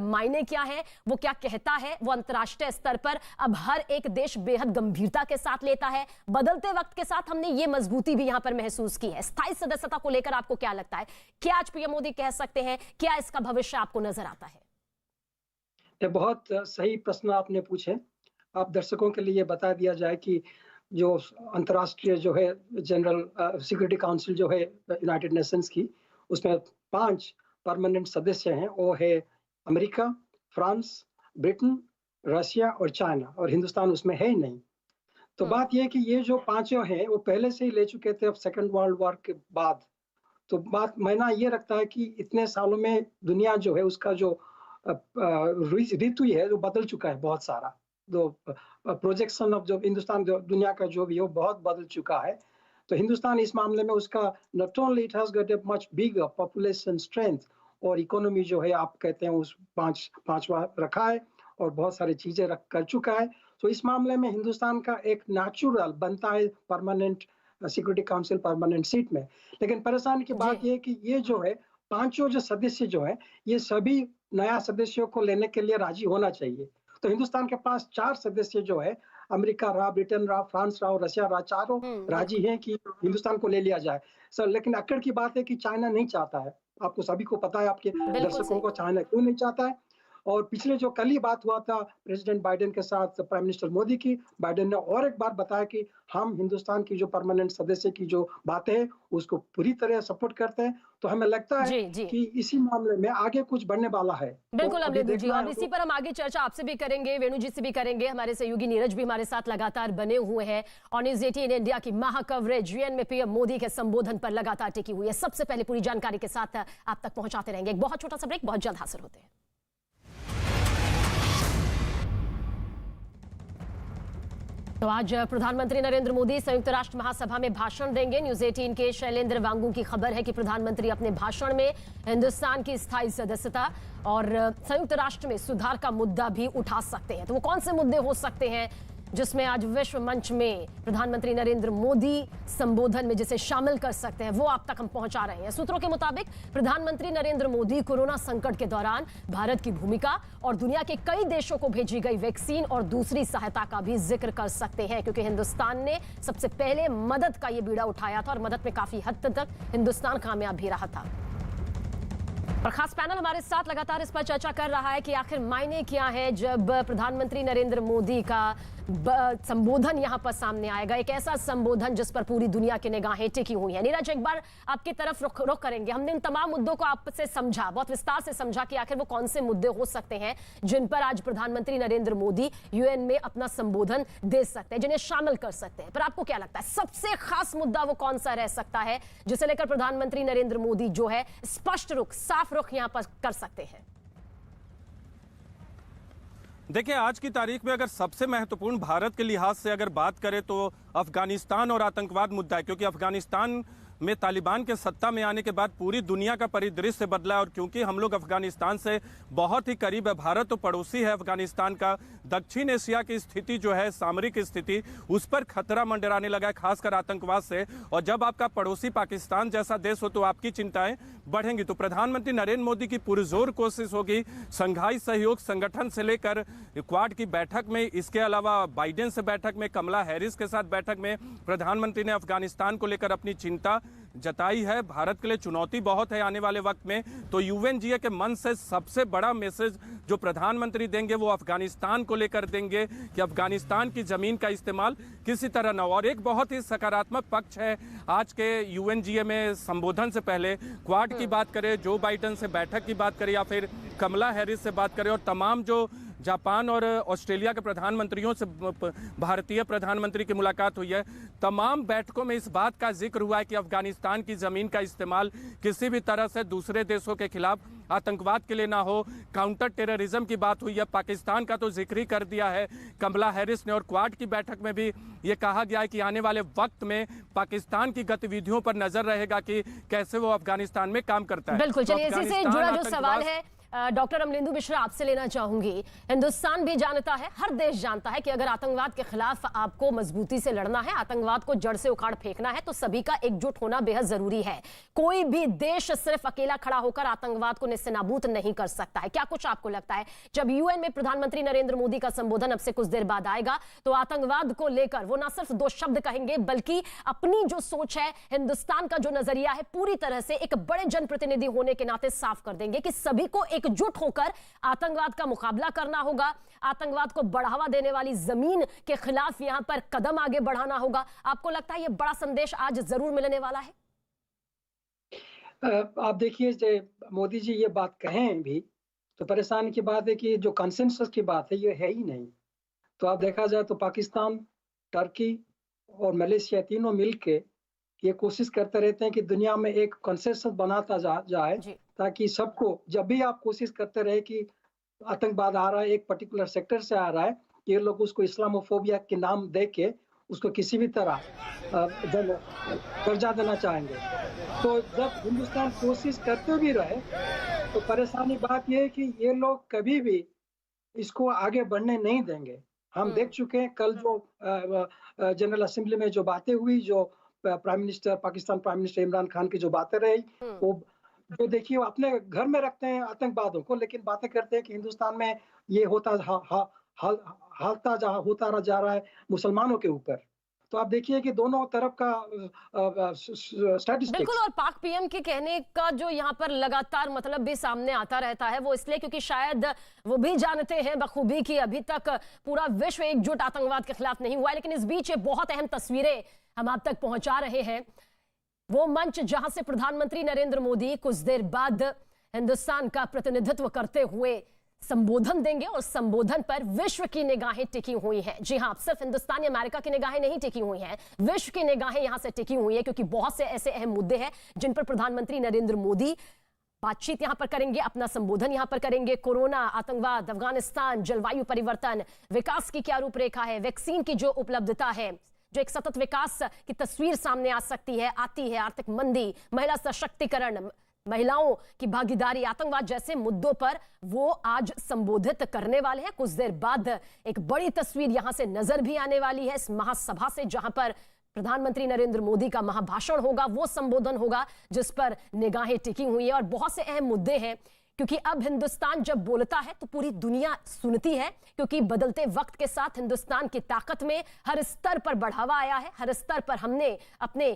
मायने क्या है, वो क्या कहता है, वो अंतर्राष्ट्रीय स्तर पर अब हर एक देश बेहद गंभीरता के साथ लेता है। बदलते वक्त के साथ हमने ये मजबूती भी यहां पर महसूस की है। स्थायी सदस्यता को लेकर आपको क्या लगता है, क्या आज पीएम मोदी कह सकते हैं, क्या इसका भविष्य आपको नजर आता है? ये बहुत सही प्रश्न आपने पूछे। आप दर्शकों के लिए बता दिया जाए कि जो अंतर्राष्ट्रीय जो है जनरल सिक्योरिटी काउंसिल जो है यूनाइटेड नेशंस की, उसमें 5 परमानेंट सदस्य हैं। वो है अमेरिका, फ्रांस, ब्रिटेन, रशिया और चाइना, और हिंदुस्तान उसमें है ही नहीं। तो बात यह है कि ये जो 5 हैं वो पहले से ही ले चुके थे अब सेकेंड वर्ल्ड वॉर के बाद। तो बात मायना ये रखता है कि इतने सालों में दुनिया जो है उसका जो ऋतु है वो बदल चुका है बहुत सारा। जो प्रोजेक्शन ऑफ जो हिंदुस्तान जो दुनिया का जो भी हो बहुत बदल चुका है। तो हिंदुस्तान इस मामले में उसका not only it has got a much bigger population strength और इकोनॉमी जो है आप कहते हैं उस पांचवा रखा है और बहुत सारी चीजें कर चुका है। तो इस मामले में हिंदुस्तान का एक नेचुरल बनता है permanent security council permanent seat में। लेकिन परेशानी की बात यह है कि ये जो है 5 जो सदस्य जो है ये सभी नया सदस्यों को लेने के लिए राजी होना चाहिए। तो हिंदुस्तान के पास 4 सदस्य जो है अमेरिका रहा, ब्रिटेन रहा, फ्रांस रहा और रशिया रहा, चारों राजी हैं कि हिंदुस्तान को ले लिया जाए सर। लेकिन अक्कड़ की बात है कि चाइना नहीं चाहता है। आपको सभी को पता है, आपके दर्शकों को, चाइना क्यों नहीं चाहता है। और पिछले जो कल ही बात हुआ था प्रेसिडेंट बाइडेन के साथ प्राइम मिनिस्टर मोदी की, बाइडेन ने और एक बार बताया कि हम हिंदुस्तान की जो परमानेंट सदस्य की जो बातें हैं उसको पूरी तरह सपोर्ट करते हैं। तो हमें लगता है कि इसी मामले में आगे कुछ बढ़ने वाला है। बिल्कुल अमलेंदु जी, और इसी पर हम आगे चर्चा आपसे भी करेंगे, वेणु जी से भी करेंगे। हमारे सहयोगी नीरज भी हमारे साथ लगातार बने हुए हैं और न्यूज़ 18 इंडिया की महा कवरेज यूएन में पीएम मोदी के संबोधन पर लगातार टिकी हुई है। सबसे पहले पूरी जानकारी के साथ आप तक पहुंचाते रहेंगे। एक बहुत छोटा सा ब्रेक, बहुत जल्द हासिल होते हैं। तो आज प्रधानमंत्री नरेंद्र मोदी संयुक्त राष्ट्र महासभा में भाषण देंगे। न्यूज़ 18 के शैलेंद्र वांगू की खबर है कि प्रधानमंत्री अपने भाषण में हिंदुस्तान की स्थायी सदस्यता और संयुक्त राष्ट्र में सुधार का मुद्दा भी उठा सकते हैं। तो वो कौन से मुद्दे हो सकते हैं जिसमें आज विश्व मंच में प्रधानमंत्री नरेंद्र मोदी संबोधन में जिसे शामिल कर सकते हैं, वो आप तक हम पहुंचा रहे हैं। सूत्रों के मुताबिक प्रधानमंत्री नरेंद्र मोदी कोरोना संकट के दौरान भारत की भूमिका और दुनिया के कई देशों को भेजी गई वैक्सीन और दूसरी सहायता का भी जिक्र कर सकते हैं, क्योंकि हिंदुस्तान ने सबसे पहले मदद का ये बीड़ा उठाया था और मदद में काफी हद तक हिंदुस्तान कामयाब भी रहा था। और खास पैनल हमारे साथ लगातार इस पर चर्चा कर रहा है कि आखिर मायने क्या है जब प्रधानमंत्री नरेंद्र मोदी का संबोधन यहां पर सामने आएगा, एक ऐसा संबोधन जिस पर पूरी दुनिया की निगाहें टिकी हुई हैं। नीरज, एक बार आपकी तरफ रुख करेंगे। हमने इन तमाम मुद्दों को आपसे समझा, बहुत विस्तार से समझा कि आखिर वो कौन से मुद्दे हो सकते हैं जिन पर आज प्रधानमंत्री नरेंद्र मोदी यूएन में अपना संबोधन दे सकते हैं, जिन्हें शामिल कर सकते हैं। पर आपको क्या लगता है सबसे खास मुद्दा वो कौन सा रह सकता है जिसे लेकर प्रधानमंत्री नरेंद्र मोदी जो है स्पष्ट रुख, साफ रुख यहां पर कर सकते हैं? देखिए, आज की तारीख में अगर सबसे महत्वपूर्ण भारत के लिहाज से अगर बात करें तो अफगानिस्तान और आतंकवाद मुद्दा है, क्योंकि अफगानिस्तान में तालिबान के सत्ता में आने के बाद पूरी दुनिया का परिदृश्य बदला और क्योंकि हम लोग अफगानिस्तान से बहुत ही करीब है, भारत तो पड़ोसी है अफगानिस्तान का, दक्षिण एशिया की स्थिति जो है, सामरिक स्थिति, उस पर खतरा मंडराने लगा है, खासकर आतंकवाद से। और जब आपका पड़ोसी पाकिस्तान जैसा देश हो तो आपकी चिंताएं बढ़ेंगी। तो प्रधानमंत्री नरेंद्र मोदी की पुरजोर कोशिश होगी शंघाई सहयोग संगठन से लेकर क्वाड की बैठक में, इसके अलावा बाइडेन से बैठक में, कमला हैरिस के साथ बैठक में प्रधानमंत्री ने अफगानिस्तान को लेकर अपनी चिंता जताई है। भारत के लिए चुनौती बहुत है आने वाले वक्त में, तो यूएनजीए के मन से सबसे बड़ा मैसेज जो प्रधानमंत्री देंगे वो अफगानिस्तान को लेकर देंगे कि अफगानिस्तान की जमीन का इस्तेमाल किसी तरह न हो। और एक बहुत ही सकारात्मक पक्ष है आज के यूएनजीए में संबोधन से पहले, क्वाड की बात करें, जो बाइडेन से बैठक की बात करें या फिर कमला हैरिस से बात करें और तमाम जो जापान और ऑस्ट्रेलिया के प्रधानमंत्रियों से भारतीय प्रधानमंत्री की मुलाकात हुई है, तमाम बैठकों में इस बात का जिक्र हुआ है कि अफगानिस्तान की जमीन का इस्तेमाल किसी भी तरह से दूसरे देशों के खिलाफ आतंकवाद के लिए ना हो। काउंटर टेररिज्म की बात हुई है, पाकिस्तान का तो जिक्र ही कर दिया है कमला हैरिस ने। और क्वाड की बैठक में भी ये कहा गया है कि आने वाले वक्त में पाकिस्तान की गतिविधियों पर नजर रहेगा कि कैसे वो अफगानिस्तान में काम करता है। बिल्कुल, चलिए इसी से जुड़ा जो सवाल है डॉक्टर अमलेंदु मिश्रा आपसे लेना चाहूंगी। हिंदुस्तान भी जानता है, हर देश जानता है कि अगर आतंकवाद के खिलाफ आपको मजबूती से लड़ना है, आतंकवाद को जड़ से उखाड़ फेंकना है, तो सभी का एकजुट होना बेहद जरूरी है। कोई भी देश सिर्फ अकेला खड़ा होकर आतंकवाद को नेस्तनाबूद नहीं कर सकता है। क्या कुछ आपको लगता है जब यूएन में प्रधानमंत्री नरेंद्र मोदी का संबोधन अब से कुछ देर बाद आएगा तो आतंकवाद को लेकर वो ना सिर्फ दो शब्द कहेंगे बल्कि अपनी जो सोच है, हिंदुस्तान का जो नजरिया है, पूरी तरह से एक बड़े जनप्रतिनिधि होने के नाते साफ कर देंगे कि सभी को एकजुट होकर आतंकवाद का मुकाबला करना होगा, आतंकवाद को बढ़ावा देने वाली जमीन के खिलाफ यहां पर कदम आगे बढ़ाना होगा। आपको लगता है यह बड़ा संदेश आज जरूर मिलने वाला है? आप देखिए, मोदी जी ये बात कहें भी तो परेशानी की बात है कि जो कंसेंसस की बात है ये है ही नहीं। तो आप देखा जाए तो पाकिस्तान, टर्की और मलेशिया तीनों मिलके ये कोशिश करते रहते हैं कि दुनिया में एक कंसेंसस बनाता जाए ताकि सबको, जब भी आप कोशिश करते रहे कि आतंकवाद आ रहा है, एक पर्टिकुलर सेक्टर से आ रहा है, ये लोग उसको इस्लामोफोबिया के नाम दे के उसको किसी भी तरह दर्जा देना चाहेंगे। तो जब हिंदुस्तान कोशिश करते भी रहे तो परेशानी बात यह है कि ये लोग कभी भी इसको आगे बढ़ने नहीं देंगे। हम देख चुके हैं कल जो जनरल असेंबली में जो बातें हुई, जो पाकिस्तान प्राइम मिनिस्टर इमरान खान की जो बातें रही, वो जो देखिए अपने घर में रखते हैं आतंकवादों को, लेकिन बातें करते हैं कि हिंदुस्तान में ये होता होता जा रहा है मुसलमानों के ऊपर। तो आप देखिए कि दोनों तरफ का स्टैटिस्टिक्स। बिल्कुल, और पाक पीएम के कहने का जो यहाँ पर लगातार मतलब भी सामने आता रहता है, वो इसलिए क्योंकि शायद वो भी जानते हैं बखूबी कि अभी तक पूरा विश्व एकजुट आतंकवाद के खिलाफ नहीं हुआ है। लेकिन इस बीच ये बहुत अहम तस्वीरें हम आप तक पहुंचा रहे हैं। वो मंच जहां से प्रधानमंत्री नरेंद्र मोदी कुछ देर बाद हिंदुस्तान का प्रतिनिधित्व करते हुए संबोधन देंगे, और संबोधन पर विश्व की निगाहें टिकी हुई हैं। जी हां, सिर्फ हिंदुस्तान या अमेरिका की निगाहें नहीं टिकी हुई हैं, विश्व की निगाहें यहां से टिकी हुई हैं, क्योंकि बहुत से ऐसे अहम मुद्दे हैं जिन पर प्रधानमंत्री नरेंद्र मोदी बातचीत यहां पर करेंगे, अपना संबोधन यहां पर करेंगे। कोरोना, आतंकवाद, अफगानिस्तान, जलवायु परिवर्तन, विकास की क्या रूपरेखा है, वैक्सीन की जो उपलब्धता है, जो एक सतत विकास की तस्वीर सामने आ सकती है, आती है, आर्थिक मंदी, महिला सशक्तिकरण, महिलाओं की भागीदारी, आतंकवाद जैसे मुद्दों पर वो आज संबोधित करने वाले हैं। कुछ देर बाद एक बड़ी तस्वीर यहां से नजर भी आने वाली है इस महासभा से, जहां पर प्रधानमंत्री नरेंद्र मोदी का महाभाषण होगा, वो संबोधन होगा जिस पर निगाहें टिकी हुई हैं। और बहुत से अहम मुद्दे हैं, क्योंकि अब हिंदुस्तान जब बोलता है तो पूरी दुनिया सुनती है, क्योंकि बदलते वक्त के साथ हिंदुस्तान की ताकत में हर स्तर पर बढ़ावा आया है। हर स्तर पर हमने अपने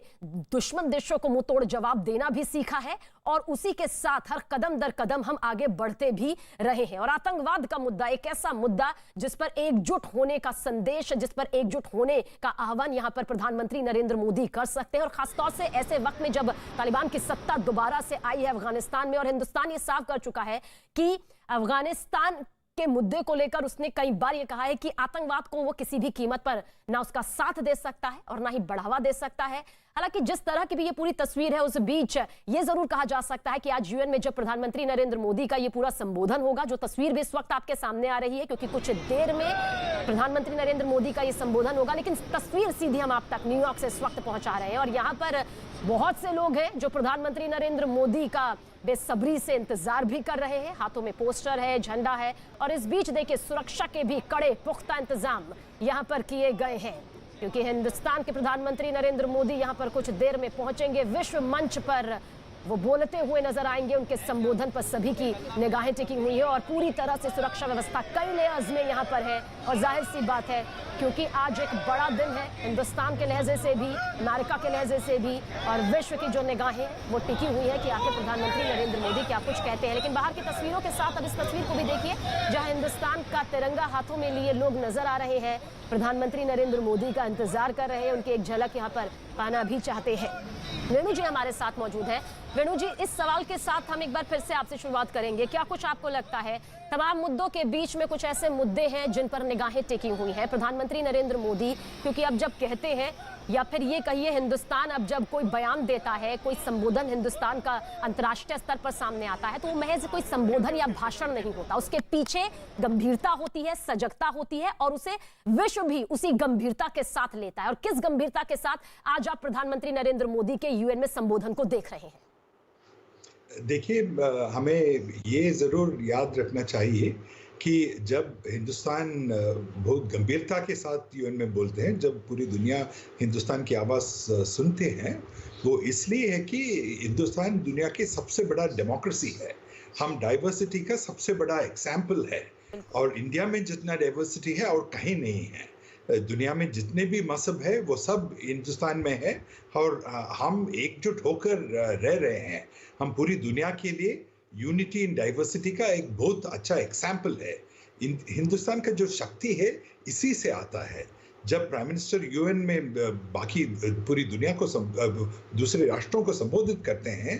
दुश्मन देशों को मुंहतोड़ जवाब देना भी सीखा है, और उसी के साथ हर कदम दर कदम हम आगे बढ़ते भी रहे हैं। और आतंकवाद का मुद्दा एक ऐसा मुद्दा जिस पर एकजुट होने का संदेश, जिस पर एकजुट होने का आह्वान यहां पर प्रधानमंत्री नरेंद्र मोदी कर सकते हैं। और खासतौर से ऐसे वक्त में जब तालिबान की सत्ता दोबारा से आई है अफगानिस्तान में, और हिंदुस्तान ये साफ कर चुका है कि अफगानिस्तान के मुद्दे को लेकर उसने कई बार ये कहा है कि आतंकवाद को वो किसी भी कीमत पर ना उसका साथ दे सकता है और ना ही बढ़ावा दे सकता है। हालांकि जिस तरह की भी ये पूरी तस्वीर है, उस बीच ये जरूर कहा जा सकता है कि आज यूएन में जब प्रधानमंत्री नरेंद्र मोदी का ये पूरा संबोधन होगा, जो तस्वीर भी इस वक्त आपके सामने आ रही है, क्योंकि कुछ देर में प्रधानमंत्री नरेंद्र मोदी का ये संबोधन होगा, लेकिन तस्वीर सीधी हम आप तक न्यूयॉर्क से इस वक्त पहुंचा रहे हैं। और यहाँ पर बहुत से लोग हैं जो प्रधानमंत्री नरेंद्र मोदी का बेसब्री से इंतजार भी कर रहे हैं। हाथों में पोस्टर है, झंडा है, और इस बीच देखिए सुरक्षा के भी कड़े पुख्ता इंतजाम यहाँ पर किए गए हैं, क्योंकि हिंदुस्तान के प्रधानमंत्री नरेंद्र मोदी यहाँ पर कुछ देर में पहुंचेंगे। विश्व मंच पर वो बोलते हुए नजर आएंगे, उनके संबोधन पर सभी की निगाहें टिकी हुई है, और पूरी तरह से सुरक्षा व्यवस्था कई लेयर्स में यहाँ पर है। और जाहिर सी बात है, क्योंकि आज एक बड़ा दिन है, हिंदुस्तान के लहजे से भी, अमेरिका के लहजे से भी, और विश्व की जो निगाहें वो टिकी हुई है कि आखिर प्रधानमंत्री नरेंद्र मोदी क्या कुछ कहते हैं। लेकिन बाहर की तस्वीरों के साथ अब इस तस्वीर को भी देखिए, जहां हिंदुस्तान का तिरंगा हाथों में लिए लोग नजर आ रहे हैं, प्रधानमंत्री नरेंद्र मोदी का इंतजार कर रहे हैं, उनकी एक झलक यहाँ पर पाना भी चाहते हैं। वेणु जी हमारे साथ मौजूद हैं। वेणु जी, इस सवाल के साथ हम एक बार फिर से आपसे शुरुआत करेंगे। क्या कुछ आपको लगता है तमाम मुद्दों के बीच में कुछ ऐसे मुद्दे हैं जिन पर निगाहें टिकी हुई हैं? प्रधानमंत्री नरेंद्र मोदी, क्योंकि अब जब कहते हैं, या फिर ये कहिए हिंदुस्तान अब जब कोई बयान देता है, कोई संबोधन हिंदुस्तान का अंतर्राष्ट्रीय स्तर पर सामने आता है, तो वो महज कोई संबोधन या भाषण नहीं होता, उसके पीछे गंभीरता होती है, सजगता होती है, और उसे विश्व भी उसी गंभीरता के साथ लेता है। और किस गंभीरता के साथ आज आप प्रधानमंत्री नरेंद्र मोदी के यूएन में संबोधन को देख रहे हैं? देखिए, हमें ये जरूर याद रखना चाहिए कि जब हिंदुस्तान बहुत गंभीरता के साथ यूएन में बोलते हैं, जब पूरी दुनिया हिंदुस्तान की आवाज़ सुनते हैं, वो इसलिए है कि हिंदुस्तान दुनिया की सबसे बड़ा डेमोक्रेसी है, हम डाइवर्सिटी का सबसे बड़ा एग्जाम्पल है, और इंडिया में जितना डाइवर्सिटी है और कहीं नहीं है। दुनिया में जितने भी मजहब है वो सब हिंदुस्तान में है, और हम एकजुट होकर रह रहे हैं। हम पूरी दुनिया के लिए यूनिटी इन डाइवर्सिटी का एक बहुत अच्छा एग्जाम्पल है। हिंदुस्तान का जो शक्ति है इसी से आता है। जब प्राइम मिनिस्टर यूएन में बाकी पूरी दुनिया को दूसरे राष्ट्रों को संबोधित करते हैं,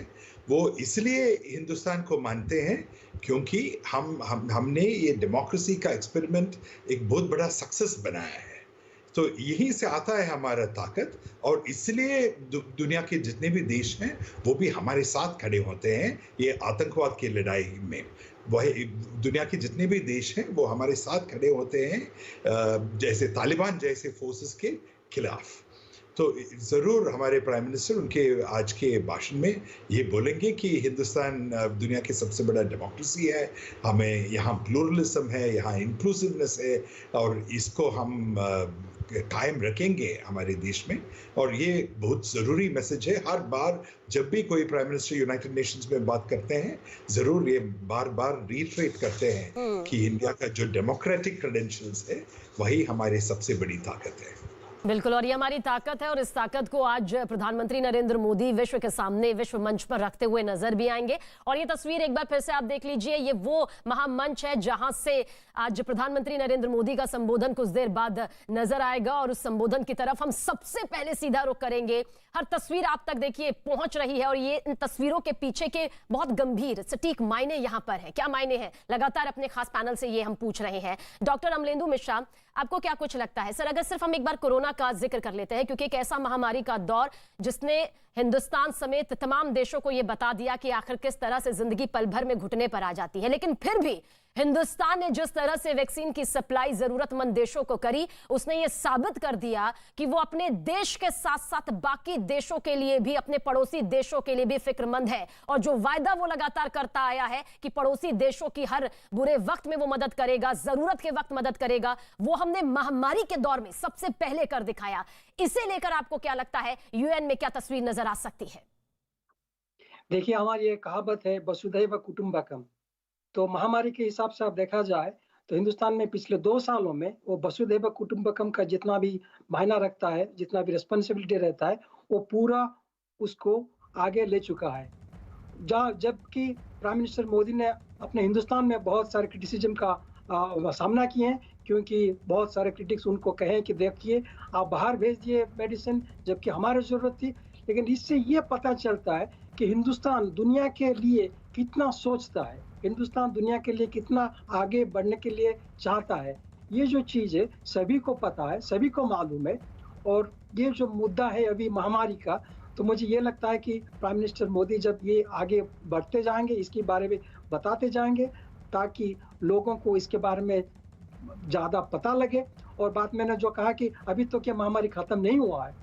वो इसलिए हिंदुस्तान को मानते हैं क्योंकि हमने ये डेमोक्रेसी का एक्सपेरिमेंट एक बहुत बड़ा सक्सेस बनाया है। तो यहीं से आता है हमारा ताकत, और इसलिए दुनिया के जितने भी देश हैं वो भी हमारे साथ खड़े होते हैं ये आतंकवाद की लड़ाई में। वही दुनिया के जितने भी देश हैं वो हमारे साथ खड़े होते हैं, जैसे तालिबान जैसे फोर्सेस के खिलाफ। तो जरूर हमारे प्राइम मिनिस्टर उनके आज के भाषण में ये बोलेंगे कि हिंदुस्तान दुनिया की सबसे बड़ा डेमोक्रेसी है, हमें यहाँ प्लूरलिज्म है, यहाँ इंक्लूसिवनेस है, और इसको हम कायम रखेंगे हमारे देश में। और ये बहुत ज़रूरी मैसेज है। हर बार जब भी कोई प्राइम मिनिस्टर यूनाइटेड नेशंस में बात करते हैं, ज़रूर ये बार बार रीट्रेट करते हैं कि इंडिया का जो डेमोक्रेटिक क्रेडेंशियल्स है वही हमारी सबसे बड़ी ताकत है। बिल्कुल, और ये हमारी ताकत है, और इस ताकत को आज प्रधानमंत्री नरेंद्र मोदी विश्व के सामने, विश्व मंच पर रखते हुए नजर भी आएंगे। और ये तस्वीर एक बार फिर से आप देख लीजिए, ये वो महामंच है जहां से आज प्रधानमंत्री नरेंद्र मोदी का संबोधन कुछ देर बाद नजर आएगा, और उस संबोधन की तरफ हम सबसे पहले सीधा रुख करेंगे। हर तस्वीर आप तक देखिए पहुंच रही है, और ये इन तस्वीरों के पीछे के बहुत गंभीर सटीक मायने यहां पर है। क्या मायने हैं, लगातार अपने खास पैनल से ये हम पूछ रहे हैं। डॉक्टर अमलेंदु मिश्रा, आपको क्या कुछ लगता है? सर, अगर सिर्फ हम एक बार कोरोना का जिक्र कर लेते हैं, क्योंकि एक ऐसा महामारी का दौर जिसने हिंदुस्तान समेत तमाम देशों को यह बता दिया कि आखिर किस तरह से जिंदगी पल भर में घुटने पर आ जाती है, लेकिन फिर भी हिंदुस्तान ने जिस तरह से वैक्सीन की सप्लाई जरूरतमंद देशों को करी, उसने ये साबित कर दिया कि वो अपने देश के साथ साथ बाकी देशों के लिए भी, अपने पड़ोसी देशों के लिए भी फिक्रमंद है। और जो वायदा वो लगातार करता आया है कि पड़ोसी देशों की हर बुरे वक्त में वो मदद करेगा, जरूरत के वक्त मदद करेगा, वो हमने महामारी के दौर में सबसे पहले कर दिखाया। इसे लेकर आपको क्या लगता है, यूएन में क्या तस्वीर नजर आ सकती है? देखिए, हमारी ये कहावत है वसुधैव कुटुंबकम। तो महामारी के हिसाब से आप देखा जाए तो हिंदुस्तान में पिछले 2 सालों में वो वसुधैव कुटुंबकम का जितना भी मायना रखता है, जितना भी रिस्पॉन्सिबिलिटी रहता है, वो पूरा उसको आगे ले चुका है। जबकि प्राइम मिनिस्टर मोदी ने अपने हिंदुस्तान में बहुत सारे क्रिटिसिज्म का सामना किए हैं, क्योंकि बहुत सारे क्रिटिक्स उनको कहे कि देखिए आप बाहर भेज दिए मेडिसिन, जबकि हमारी जरूरत थी। लेकिन इससे ये पता चलता है कि हिंदुस्तान दुनिया के लिए कितना सोचता है, हिंदुस्तान दुनिया के लिए कितना आगे बढ़ने के लिए चाहता है। ये जो चीज़ है सभी को पता है, सभी को मालूम है। और ये जो मुद्दा है अभी महामारी का, तो मुझे ये लगता है कि प्राइम मिनिस्टर मोदी जब ये आगे बढ़ते जाएंगे, इसके बारे में बताते जाएंगे, ताकि लोगों को इसके बारे में ज़्यादा पता लगे। और बात मैंने जो कहा कि अभी तो क्या महामारी ख़त्म नहीं हुआ है,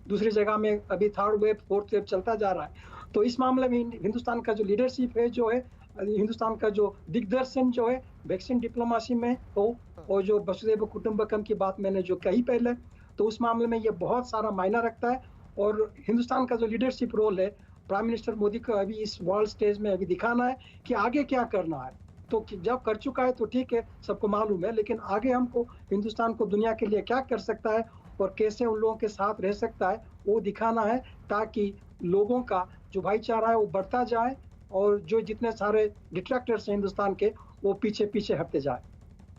दूसरी जगह में अभी 3rd वेव 4th वेव चलता जा रहा है। तो इस मामले में हिंदुस्तान का जो लीडरशिप है, जो है हिंदुस्तान का जो दिग्दर्शन जो है वैक्सीन डिप्लोमेसी में हो, और जो वसुधैव कुटुंबकम की बात मैंने जो कही पहले, तो उस मामले में ये बहुत सारा मायना रखता है। और हिंदुस्तान का जो लीडरशिप रोल है, प्राइम मिनिस्टर मोदी को अभी इस वर्ल्ड स्टेज में अभी दिखाना है कि आगे क्या करना है। तो जब कर चुका है तो ठीक है, सबको मालूम है, लेकिन आगे हमको हिंदुस्तान को दुनिया के लिए क्या कर सकता है और कैसे उन लोगों के साथ रह सकता है, वो दिखाना है, ताकि लोगों का जो भाईचारा है वो बढ़ता जाए, और जो जितने सारे डिट्रैक्टर्स हैं हिंदुस्तान के, वो पीछे पीछे हटते जाए।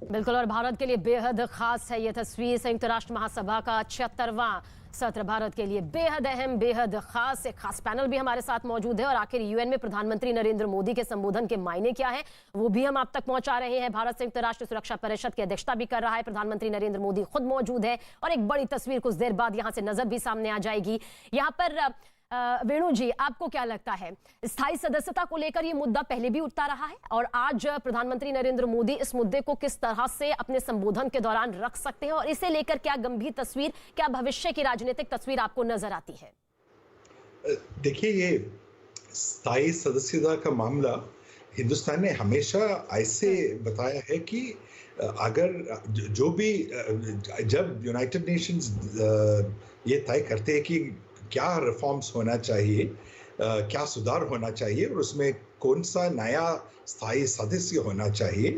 बिल्कुल, और भारत के लिए बेहद खास है ये तस्वीर। संयुक्त राष्ट्र महासभा का 76वां सत्र भारत के लिए बेहद अहम, बेहद खास। एक खास पैनल भी हमारे साथ मौजूद है, और आखिर यूएन में प्रधानमंत्री नरेंद्र मोदी के संबोधन के मायने क्या है, वो भी हम आप तक पहुंचा रहे हैं। भारत संयुक्त राष्ट्र सुरक्षा परिषद की अध्यक्षता भी कर रहा है, प्रधानमंत्री नरेंद्र मोदी खुद मौजूद है, और एक बड़ी तस्वीर कुछ देर बाद यहां से नजर भी सामने आ जाएगी। यहाँ पर वेणु जी, आपको क्या लगता है, स्थायी सदस्यता को लेकर ये मुद्दा पहले भी उठता रहा है, और आज प्रधानमंत्री नरेंद्र मोदी इस मुद्दे को किस तरह से अपने संबोधन के दौरान रख सकते हैं, और इसे लेकर क्या गंभीर तस्वीर, क्या भविष्य की राजनीतिक तस्वीर आपको नजर आती है? देखिए, ये स्थायी सदस्यता का मामला हिंदुस्तान ने हमेशा ऐसे बताया है कि अगर जो भी, जब यूनाइटेड नेशंस ये तय करते हैं कि क्या रिफॉर्म्स होना चाहिए, क्या सुधार होना चाहिए, और उसमें कौन सा नया स्थायी सदस्य होना चाहिए,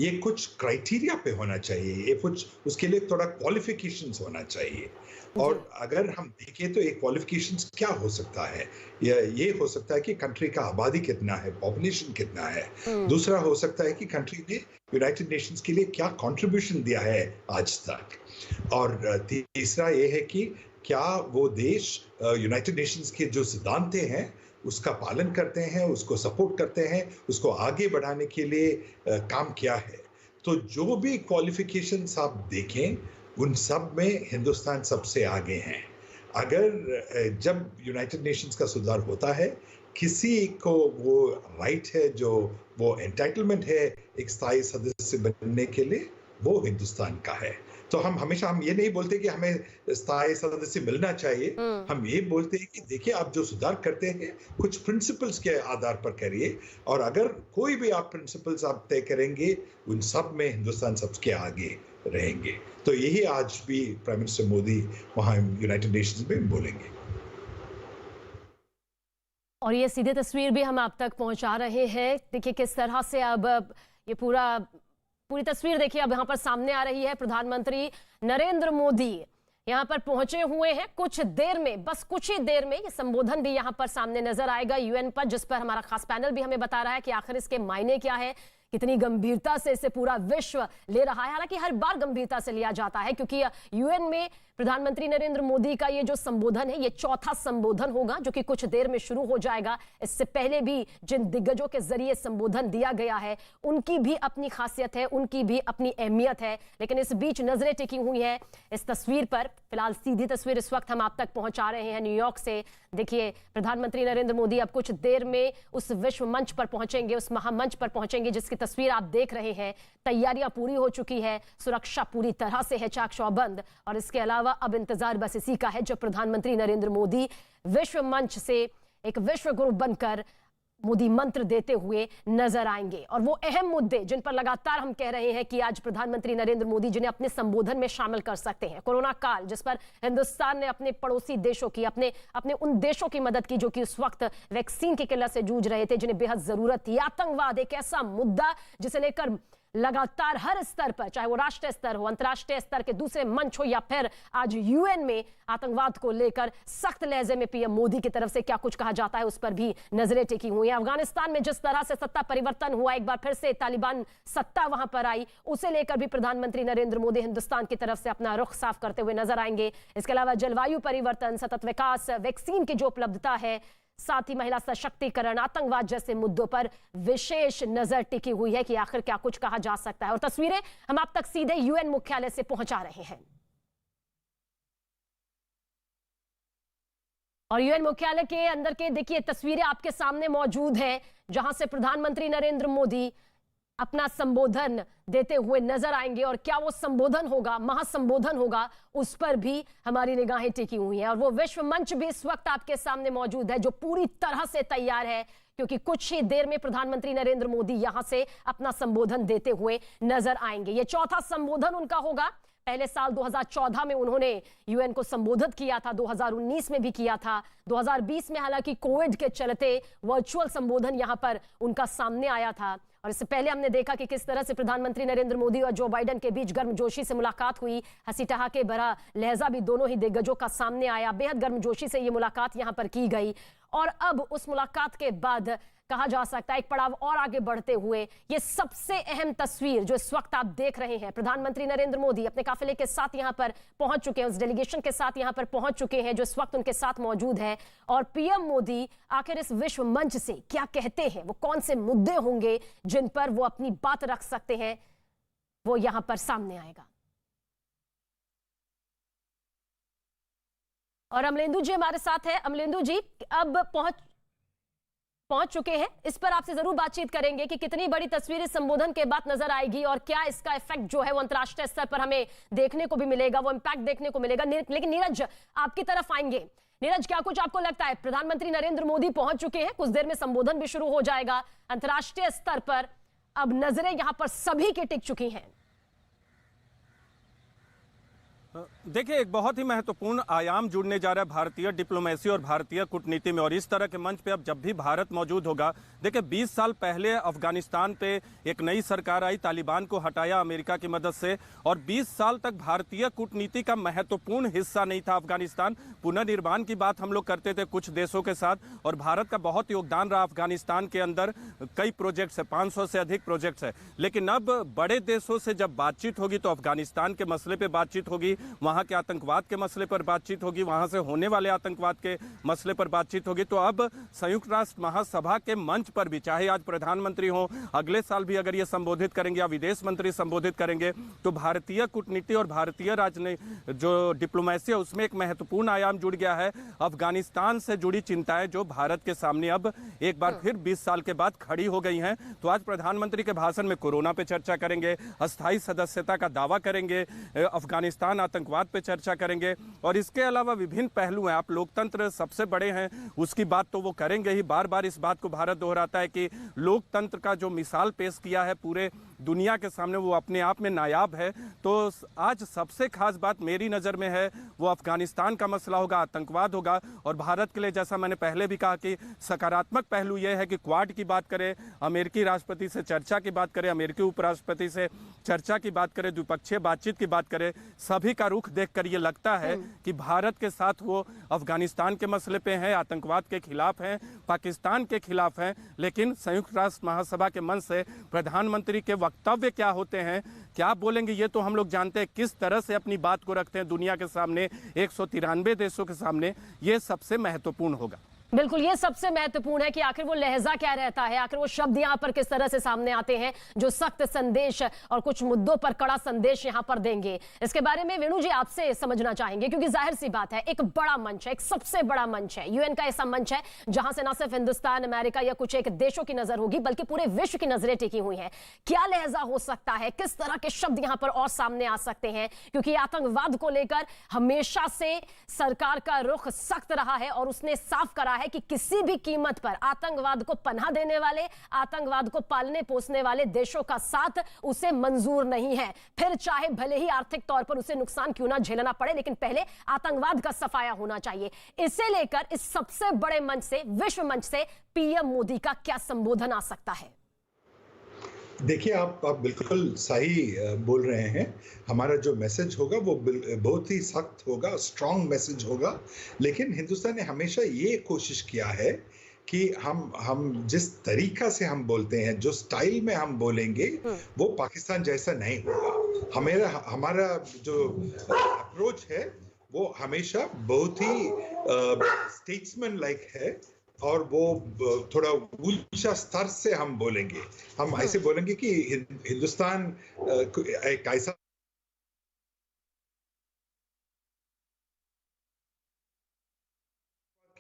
ये कुछ क्राइटेरिया पे होना चाहिए, ये कुछ उसके लिए थोड़ा क्वालिफिकेशंस होना चाहिए। और अगर हम देखें तो एक क्वालिफिकेशंस क्या हो सकता है, ये हो सकता है कि कंट्री का आबादी कितना है, पॉपुलेशन कितना है। दूसरा हो सकता है कि कंट्री ने यूनाइटेड नेशंस के लिए क्या कंट्रीब्यूशन दिया है आज तक। और तीसरा ये है कि क्या वो देश यूनाइटेड नेशंस के जो सिद्धांत हैं उसका पालन करते हैं, उसको सपोर्ट करते हैं, उसको आगे बढ़ाने के लिए काम किया है। तो जो भी क्वालिफिकेशंस आप देखें, उन सब में हिंदुस्तान सबसे आगे हैं। अगर जब यूनाइटेड नेशंस का सुधार होता है, किसी को वो राइट है, जो वो एंटाइटलमेंट है एक स्थायी सदस्य बनने के लिए, वो हिंदुस्तान का है। तो हम ये नहीं बोलते कि हमें स्थायी सदस्य मिलना चाहिए, हम ये बोलते हैं कि देखिए आप जो सुधार करते हैं कुछ प्रिंसिपल्स के आधार पर करिए, और अगर कोई भी आप प्रिंसिपल्स आप तय करेंगे उन सब में हिंदुस्तान सबके आगे रहेंगे। तो यही आज भी प्राइम मिनिस्टर मोदी वहां यूनाइटेड नेशंस में बोलेंगे। और ये सीधे तस्वीर भी हम आप तक पहुंचा रहे हैं। देखिए किस तरह से अब ये पूरी तस्वीर देखिए अब यहाँ पर सामने आ रही है। प्रधानमंत्री नरेंद्र मोदी यहाँ पर पहुंचे हुए हैं। कुछ देर में, बस कुछ ही देर में ये संबोधन भी यहाँ पर सामने नजर आएगा यूएन पर, जिस पर हमारा खास पैनल भी हमें बता रहा है कि आखिर इसके मायने क्या है, कितनी गंभीरता से इसे पूरा विश्व ले रहा है। हालांकि हर बार गंभीरता से लिया जाता है क्योंकि यूएन में प्रधानमंत्री नरेंद्र मोदी का ये जो संबोधन है ये चौथा संबोधन होगा जो कि कुछ देर में शुरू हो जाएगा। इससे पहले भी जिन दिग्गजों के जरिए संबोधन दिया गया है उनकी भी अपनी खासियत है, उनकी भी अपनी अहमियत है, लेकिन इस बीच नजरें टिकी हुई हैं इस तस्वीर पर। फिलहाल सीधी तस्वीर इस वक्त हम आप तक पहुंचा रहे हैं न्यूयॉर्क से। देखिए प्रधानमंत्री नरेंद्र मोदी अब कुछ देर में उस विश्व मंच पर पहुंचेंगे, उस महामंच पर पहुंचेंगे जिसकी तस्वीर आप देख रहे हैं। तैयारियां पूरी हो चुकी है, सुरक्षा पूरी तरह से है चाक चौबंद, और इसके अलावा अब इंतजार बस इसी का है जब प्रधानमंत्री नरेंद्र मोदी विश्व मंच से एक विश्व गुरु बनकर मोदी मंत्र देते हुए नजर आएंगे। और वो अहम मुद्दे जिन पर लगातार हम कह रहे हैं कि आज प्रधानमंत्री नरेंद्र मोदी जिन्हें अपने संबोधन में शामिल कर सकते हैं, कोरोना काल जिस पर हिंदुस्तान ने अपने पड़ोसी देशों की, अपने उन देशों की मदद की जो कि उस वक्त वैक्सीन की किल्लत से जूझ रहे थे, जिन्हें बेहद जरूरत थी। आतंकवाद एक ऐसा मुद्दा जिसे लेकर लगातार हर स्तर पर, चाहे वो राष्ट्रीय स्तर हो, अंतर्राष्ट्रीय स्तर के दूसरे मंच हो या फिर आज यूएन में आतंकवाद को लेकर सख्त लहजे में पीएम मोदी की तरफ से क्या कुछ कहा जाता है उस पर भी नजरें टिकी हुई हैं। अफगानिस्तान में जिस तरह से सत्ता परिवर्तन हुआ, एक बार फिर से तालिबान सत्ता वहां पर आई, उसे लेकर भी प्रधानमंत्री नरेंद्र मोदी हिंदुस्तान की तरफ से अपना रुख साफ करते हुए नजर आएंगे। इसके अलावा जलवायु परिवर्तन, सतत विकास, वैक्सीन की जो उपलब्धता है, साथ ही महिला सशक्तिकरण, आतंकवाद जैसे मुद्दों पर विशेष नजर टिकी हुई है कि आखिर क्या कुछ कहा जा सकता है। और तस्वीरें हम आप तक सीधे यूएन मुख्यालय से पहुंचा रहे हैं। और यूएन मुख्यालय के अंदर के देखिए तस्वीरें आपके सामने मौजूद हैं जहां से प्रधानमंत्री नरेंद्र मोदी अपना संबोधन देते हुए नजर आएंगे। और क्या वो संबोधन होगा, महासंबोधन होगा, उस पर भी हमारी निगाहें टिकी हुई हैं। और वो विश्व मंच भी इस वक्त आपके सामने मौजूद है जो पूरी तरह से तैयार है क्योंकि कुछ ही देर में प्रधानमंत्री नरेंद्र मोदी यहां से अपना संबोधन देते हुए नजर आएंगे। ये चौथा संबोधन उनका होगा। पहले साल 2014 में उन्होंने यूएन को संबोधित किया था, 2019 में भी किया था, 2020 में हालांकि कोविड के चलते वर्चुअल संबोधन यहां पर उनका सामने आया था। और इससे पहले हमने देखा कि किस तरह से प्रधानमंत्री नरेंद्र मोदी और जो बाइडेन के बीच गर्मजोशी से मुलाकात हुई, हंसी ठहाके भरा लहजा भी दोनों ही दिग्गजों का सामने आया, बेहद गर्मजोशी से ये मुलाकात यहां पर की गई। और अब उस मुलाकात के बाद कहा जा सकता है एक पड़ाव और आगे बढ़ते हुए ये सबसे अहम तस्वीर जो इस वक्त आप देख रहे हैं, प्रधानमंत्री नरेंद्र मोदी अपने काफिले के साथ यहां पर पहुंच चुके हैं, उस डेलीगेशन के साथ यहां पर पहुंच चुके हैं जो इस वक्त उनके साथ मौजूद है। और पीएम मोदी आखिर इस विश्व मंच से क्या कहते हैं, वो कौन से मुद्दे होंगे जिन पर वो अपनी बात रख सकते हैं, वो यहां पर सामने आएगा। और अमलेंदु जी हमारे साथ है। अमलेंदु जी अब पहुंच चुके हैं, इस पर आपसे जरूर बातचीत करेंगे कि कितनी बड़ी तस्वीर इस संबोधन के बाद नजर आएगी और क्या इसका इफेक्ट जो है वो अंतर्राष्ट्रीय स्तर पर हमें देखने को भी मिलेगा, वो इंपैक्ट देखने को मिलेगा। लेकिन नीरज आपकी तरफ आएंगे। नीरज, क्या कुछ आपको लगता है, प्रधानमंत्री नरेंद्र मोदी पहुंच चुके हैं, कुछ देर में संबोधन भी शुरू हो जाएगा, अंतर्राष्ट्रीय स्तर पर अब नजरें यहां पर सभी की टिक चुकी हैं। देखिए एक बहुत ही महत्वपूर्ण आयाम जुड़ने जा रहा है भारतीय डिप्लोमेसी और भारतीय कूटनीति में। और इस तरह के मंच पे अब जब भी भारत मौजूद होगा, देखिए 20 साल पहले अफगानिस्तान पे एक नई सरकार आई, तालिबान को हटाया अमेरिका की मदद से, और 20 साल तक भारतीय कूटनीति का महत्वपूर्ण हिस्सा नहीं था अफगानिस्तान। पुनर्निर्माण की बात हम लोग करते थे कुछ देशों के साथ, और भारत का बहुत योगदान रहा अफगानिस्तान के अंदर। कई प्रोजेक्ट्स है, 500 से अधिक प्रोजेक्ट्स है। लेकिन अब बड़े देशों से जब बातचीत होगी तो अफगानिस्तान के मसले पर बातचीत होगी, वहाँ के आतंकवाद के मसले पर बातचीत होगी, वहाँ से होने वाले आतंकवाद के मसले पर बातचीत होगी। तो अब संयुक्त राष्ट्र महासभा के मंच पर भी, चाहे आज प्रधानमंत्री हो, अगले साल भी अगर ये संबोधित करेंगे या विदेश मंत्री संबोधित करेंगे, तो भारतीय कूटनीति और भारतीय राजनीति जो डिप्लोमेसी है उसमें एक महत्वपूर्ण आयाम जुड़ गया है। अफगानिस्तान से जुड़ी चिंताएं जो भारत के सामने अब एक बार फिर 20 साल के बाद खड़ी हो गई हैं। तो आज प्रधानमंत्री के भाषण में कोरोना पे चर्चा करेंगे, अस्थायी सदस्यता का दावा करेंगे, अफगानिस्तान आतंकवाद पे चर्चा करेंगे और इसके अलावा विभिन्न पहलू हैं। आप लोकतंत्र सबसे बड़े हैं उसकी बात तो वो करेंगे ही। बार बार इस बात को भारत दोहराता है कि लोकतंत्र का जो मिसाल पेश किया है पूरे दुनिया के सामने वो अपने आप में नायाब है। तो आज सबसे खास बात मेरी नज़र में है वो अफगानिस्तान का मसला होगा, आतंकवाद होगा। और भारत के लिए, जैसा मैंने पहले भी कहा, कि सकारात्मक पहलू यह है कि क्वाड की बात करें, अमेरिकी राष्ट्रपति से चर्चा की बात करें, अमेरिकी उपराष्ट्रपति से चर्चा की बात करें, द्विपक्षीय बातचीत की बात करें, सभी का रुख देखकर ये लगता है कि भारत के साथ वो अफगानिस्तान के मसले पे हैं, आतंकवाद के खिलाफ हैं, पाकिस्तान के खिलाफ हैं। लेकिन संयुक्त राष्ट्र महासभा के मंच से प्रधानमंत्री के वक्तव्य क्या होते हैं, क्या बोलेंगे, ये तो हम लोग जानते हैं। किस तरह से अपनी बात को रखते हैं दुनिया के सामने, 193 देशों के सामने, ये सबसे महत्वपूर्ण होगा। बिल्कुल, ये सबसे महत्वपूर्ण है कि आखिर वो लहजा क्या रहता है, आखिर वो शब्द यहाँ पर किस तरह से सामने आते हैं जो सख्त संदेश और कुछ मुद्दों पर कड़ा संदेश यहाँ पर देंगे। इसके बारे में वेणु जी आपसे समझना चाहेंगे, क्योंकि जाहिर सी बात है एक बड़ा मंच है, एक सबसे बड़ा मंच है, यूएन का ऐसा मंच है जहां से न सिर्फ हिंदुस्तान, अमेरिका या कुछ एक देशों की नजर होगी बल्कि पूरे विश्व की नजरें टिकी हुई हैं। क्या लहजा हो सकता है, किस तरह के शब्द यहाँ पर और सामने आ सकते हैं, क्योंकि आतंकवाद को लेकर हमेशा से सरकार का रुख सख्त रहा है और उसने साफ करा है कि किसी भी कीमत पर आतंकवाद को पनाह देने वाले, आतंकवाद को पालने पोसने वाले देशों का साथ उसे मंजूर नहीं है। फिर चाहे भले ही आर्थिक तौर पर उसे नुकसान क्यों ना झेलना पड़े, लेकिन पहले आतंकवाद का सफाया होना चाहिए। इसे लेकर इस सबसे बड़े मंच से, विश्व मंच से पीएम मोदी का क्या संबोधन आ सकता है? देखिए, आप बिल्कुल सही बोल रहे हैं। हमारा जो मैसेज होगा वो बहुत ही सख्त होगा, स्ट्रॉन्ग मैसेज होगा। लेकिन हिंदुस्तान ने हमेशा ये कोशिश किया है कि हम जिस तरीका से हम बोलते हैं, जो स्टाइल में हम बोलेंगे, वो पाकिस्तान जैसा नहीं होगा। हमारा जो अप्रोच है वो हमेशा बहुत ही स्टेट्समैन लाइक है और वो थोड़ा ऊंचा स्तर से हम बोलेंगे। हम ऐसे बोलेंगे कि हिंदुस्तान एक ऐसा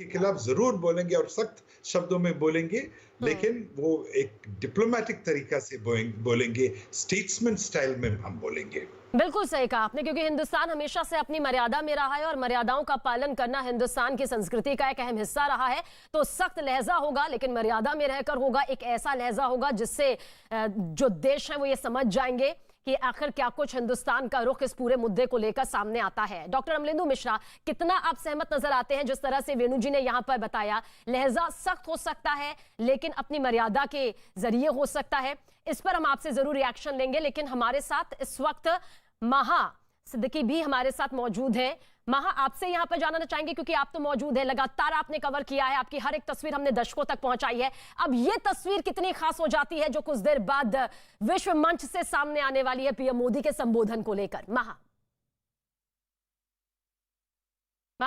के खिलाफ जरूर बोलेंगे और सख्त शब्दों में बोलेंगे, लेकिन वो एक डिप्लोमेटिक तरीका से बोलेंगे, स्टेट्समैन स्टाइल में हम बोलेंगे। बिल्कुल सही कहा आपने, क्योंकि हिंदुस्तान हमेशा से अपनी मर्यादा में रहा है और मर्यादाओं का पालन करना हिंदुस्तान की संस्कृति का एक अहम हिस्सा रहा है। तो सख्त लहजा होगा, लेकिन मर्यादा में रहकर होगा। एक ऐसा लहजा होगा जिससे जो देश हैं वो ये समझ जाएंगे कि आखिर क्या कुछ हिंदुस्तान का रुख इस पूरे मुद्दे को लेकर सामने आता है। डॉक्टर अमलेंदु मिश्रा, कितना आप सहमत नजर आते हैं जिस तरह से वेणु जी ने यहां पर बताया? लहजा सख्त हो सकता है लेकिन अपनी मर्यादा के जरिए हो सकता है। इस पर हम आपसे जरूर रिएक्शन लेंगे, लेकिन हमारे साथ इस वक्त महा सिद्दीकी भी हमारे साथ मौजूद है। महा, आपसे यहां पर जानना चाहेंगे क्योंकि आप तो मौजूद है, लगातार आपने कवर किया है, आपकी हर एक तस्वीर हमने दर्शकों तक पहुंचाई है। अब ये तस्वीर कितनी खास हो जाती है जो कुछ देर बाद विश्व मंच से सामने आने वाली है पीएम मोदी के संबोधन को लेकर? महा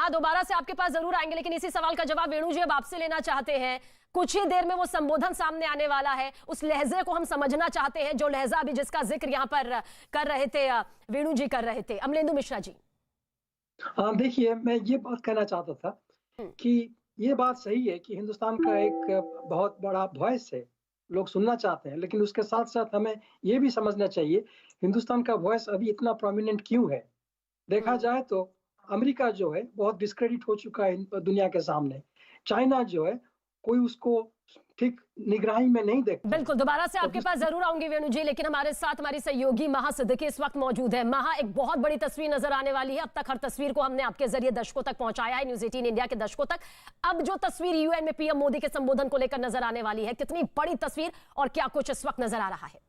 दोबारा से आपके पास जरूर आएंगे, लेकिन इसी सवाल का जवाब वेणु जी अब आपसे लेना चाहते हैं। कुछ ही देर में वो संबोधन सामने आने वाला है, उस लहजे को हम समझना चाहते हैं, जो लहजा अभी जिसका जिक्र यहाँ पर कर रहे थे वेणु जी कर रहे थे। अमलेंदु मिश्रा जी। हाँ, देखिए, मैं ये बात कहना चाहता था कि ये बात सही है कि हिंदुस्तान का एक बहुत बड़ा वॉइस है, लोग सुनना चाहते हैं, लेकिन उसके साथ साथ हमें ये भी समझना चाहिए हिंदुस्तान का वॉइस अभी इतना प्रोमिनेंट क्यों है। देखा जाए तो अमेरिका जो है बहुत डिस्क्रेडिट हो चुका है दुनिया के सामने। चाइना जो है कोई उसको ठीक निगरानी में नहीं देखता। बिल्कुल, दोबारा से आपके पास जरूर आऊंगी वेणु जी, लेकिन हमारे साथ हमारी सहयोगी महा सिद्दीकी इस वक्त मौजूद है। महा, एक बहुत बड़ी तस्वीर नजर आने वाली है। अब तक हर तस्वीर को हमने आपके जरिए दर्शकों तक पहुंचाया है, न्यूज़ 18 इंडिया के दर्शकों तक। अब जो तस्वीर यूएन में पीएम मोदी के संबोधन को लेकर नजर आने वाली है, कितनी बड़ी तस्वीर और क्या कुछ इस वक्त नजर आ रहा है?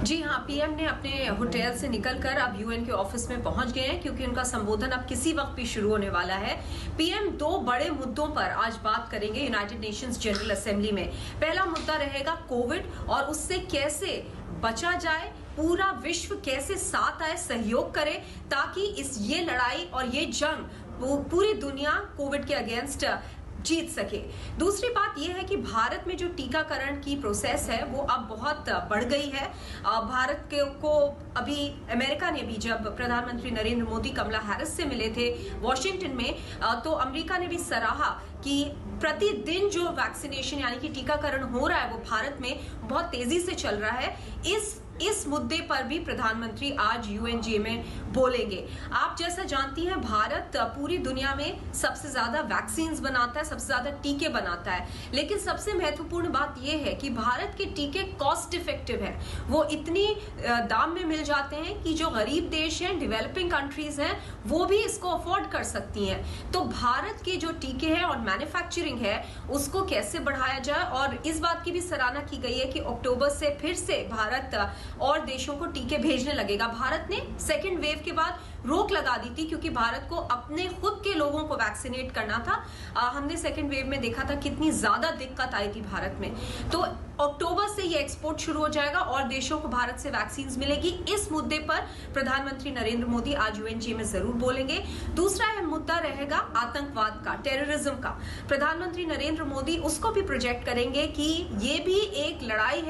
जी हाँ, पीएम ने अपने होटल से निकलकर अब यूएन के ऑफिस में पहुंच गए हैं, क्योंकि उनका संबोधन अब किसी वक्त भी शुरू होने वाला है। पीएम दो बड़े मुद्दों पर आज बात करेंगे यूनाइटेड नेशंस जनरल असेंबली में। पहला मुद्दा रहेगा कोविड और उससे कैसे बचा जाए, पूरा विश्व कैसे साथ आए, सहयोग करे, ताकि ये लड़ाई और ये जंग पूरी दुनिया कोविड के अगेंस्ट जीत सके। दूसरी बात यह है कि भारत में जो टीकाकरण की प्रोसेस है वो अब बहुत बढ़ गई है। भारत को अभी अमेरिका ने भी, जब प्रधानमंत्री नरेंद्र मोदी कमला हैरिस से मिले थे वॉशिंगटन में, तो अमेरिका ने भी सराहा कि प्रतिदिन जो वैक्सीनेशन यानी कि टीकाकरण हो रहा है वो भारत में बहुत तेजी से चल रहा है। इस मुद्दे पर भी प्रधानमंत्री आज यूएनजीए में बोलेंगे। आप जैसा जानती हैं, भारत पूरी दुनिया में सबसे ज्यादा वैक्सीन्स बनाता है, सबसे ज्यादा टीके बनाता है, लेकिन सबसे महत्वपूर्ण बात यह है कि भारत के टीके कॉस्ट इफेक्टिव है। वो इतनी दाम में मिल जाते हैं कि जो गरीब देश हैं, डेवलपिंग कंट्रीज हैं, वो भी इसको अफोर्ड कर सकती हैं। तो भारत के जो टीके हैं और मैन्युफैक्चरिंग है उसको कैसे बढ़ाया जाए, और इस बात की भी सराहना की गई है कि अक्टूबर से फिर से भारत और देशों को टीके भेजने लगेगा। भारत ने सेकेंड वेव के बाद रोक लगा दी थी, क्योंकि भारत को अपने खुद के लोगों को वैक्सीनेट करना था। हमने सेकेंड वेव में देखा था कितनी ज्यादा दिक्कत आई थी भारत में। तो अक्टूबर से ये एक्सपोर्ट शुरू हो जाएगा और देशों को भारत से वैक्सीन मिलेगी। इस मुद्दे पर प्रधानमंत्री नरेंद्र मोदी आज यूएनजीए में जरूर बोलेंगे। दूसरा अहम मुद्दा रहेगा आतंकवाद का, टेररिज्म का। प्रधानमंत्री नरेंद्र मोदी उसको भी प्रोजेक्ट करेंगे कि ये भी एक लड़ाई है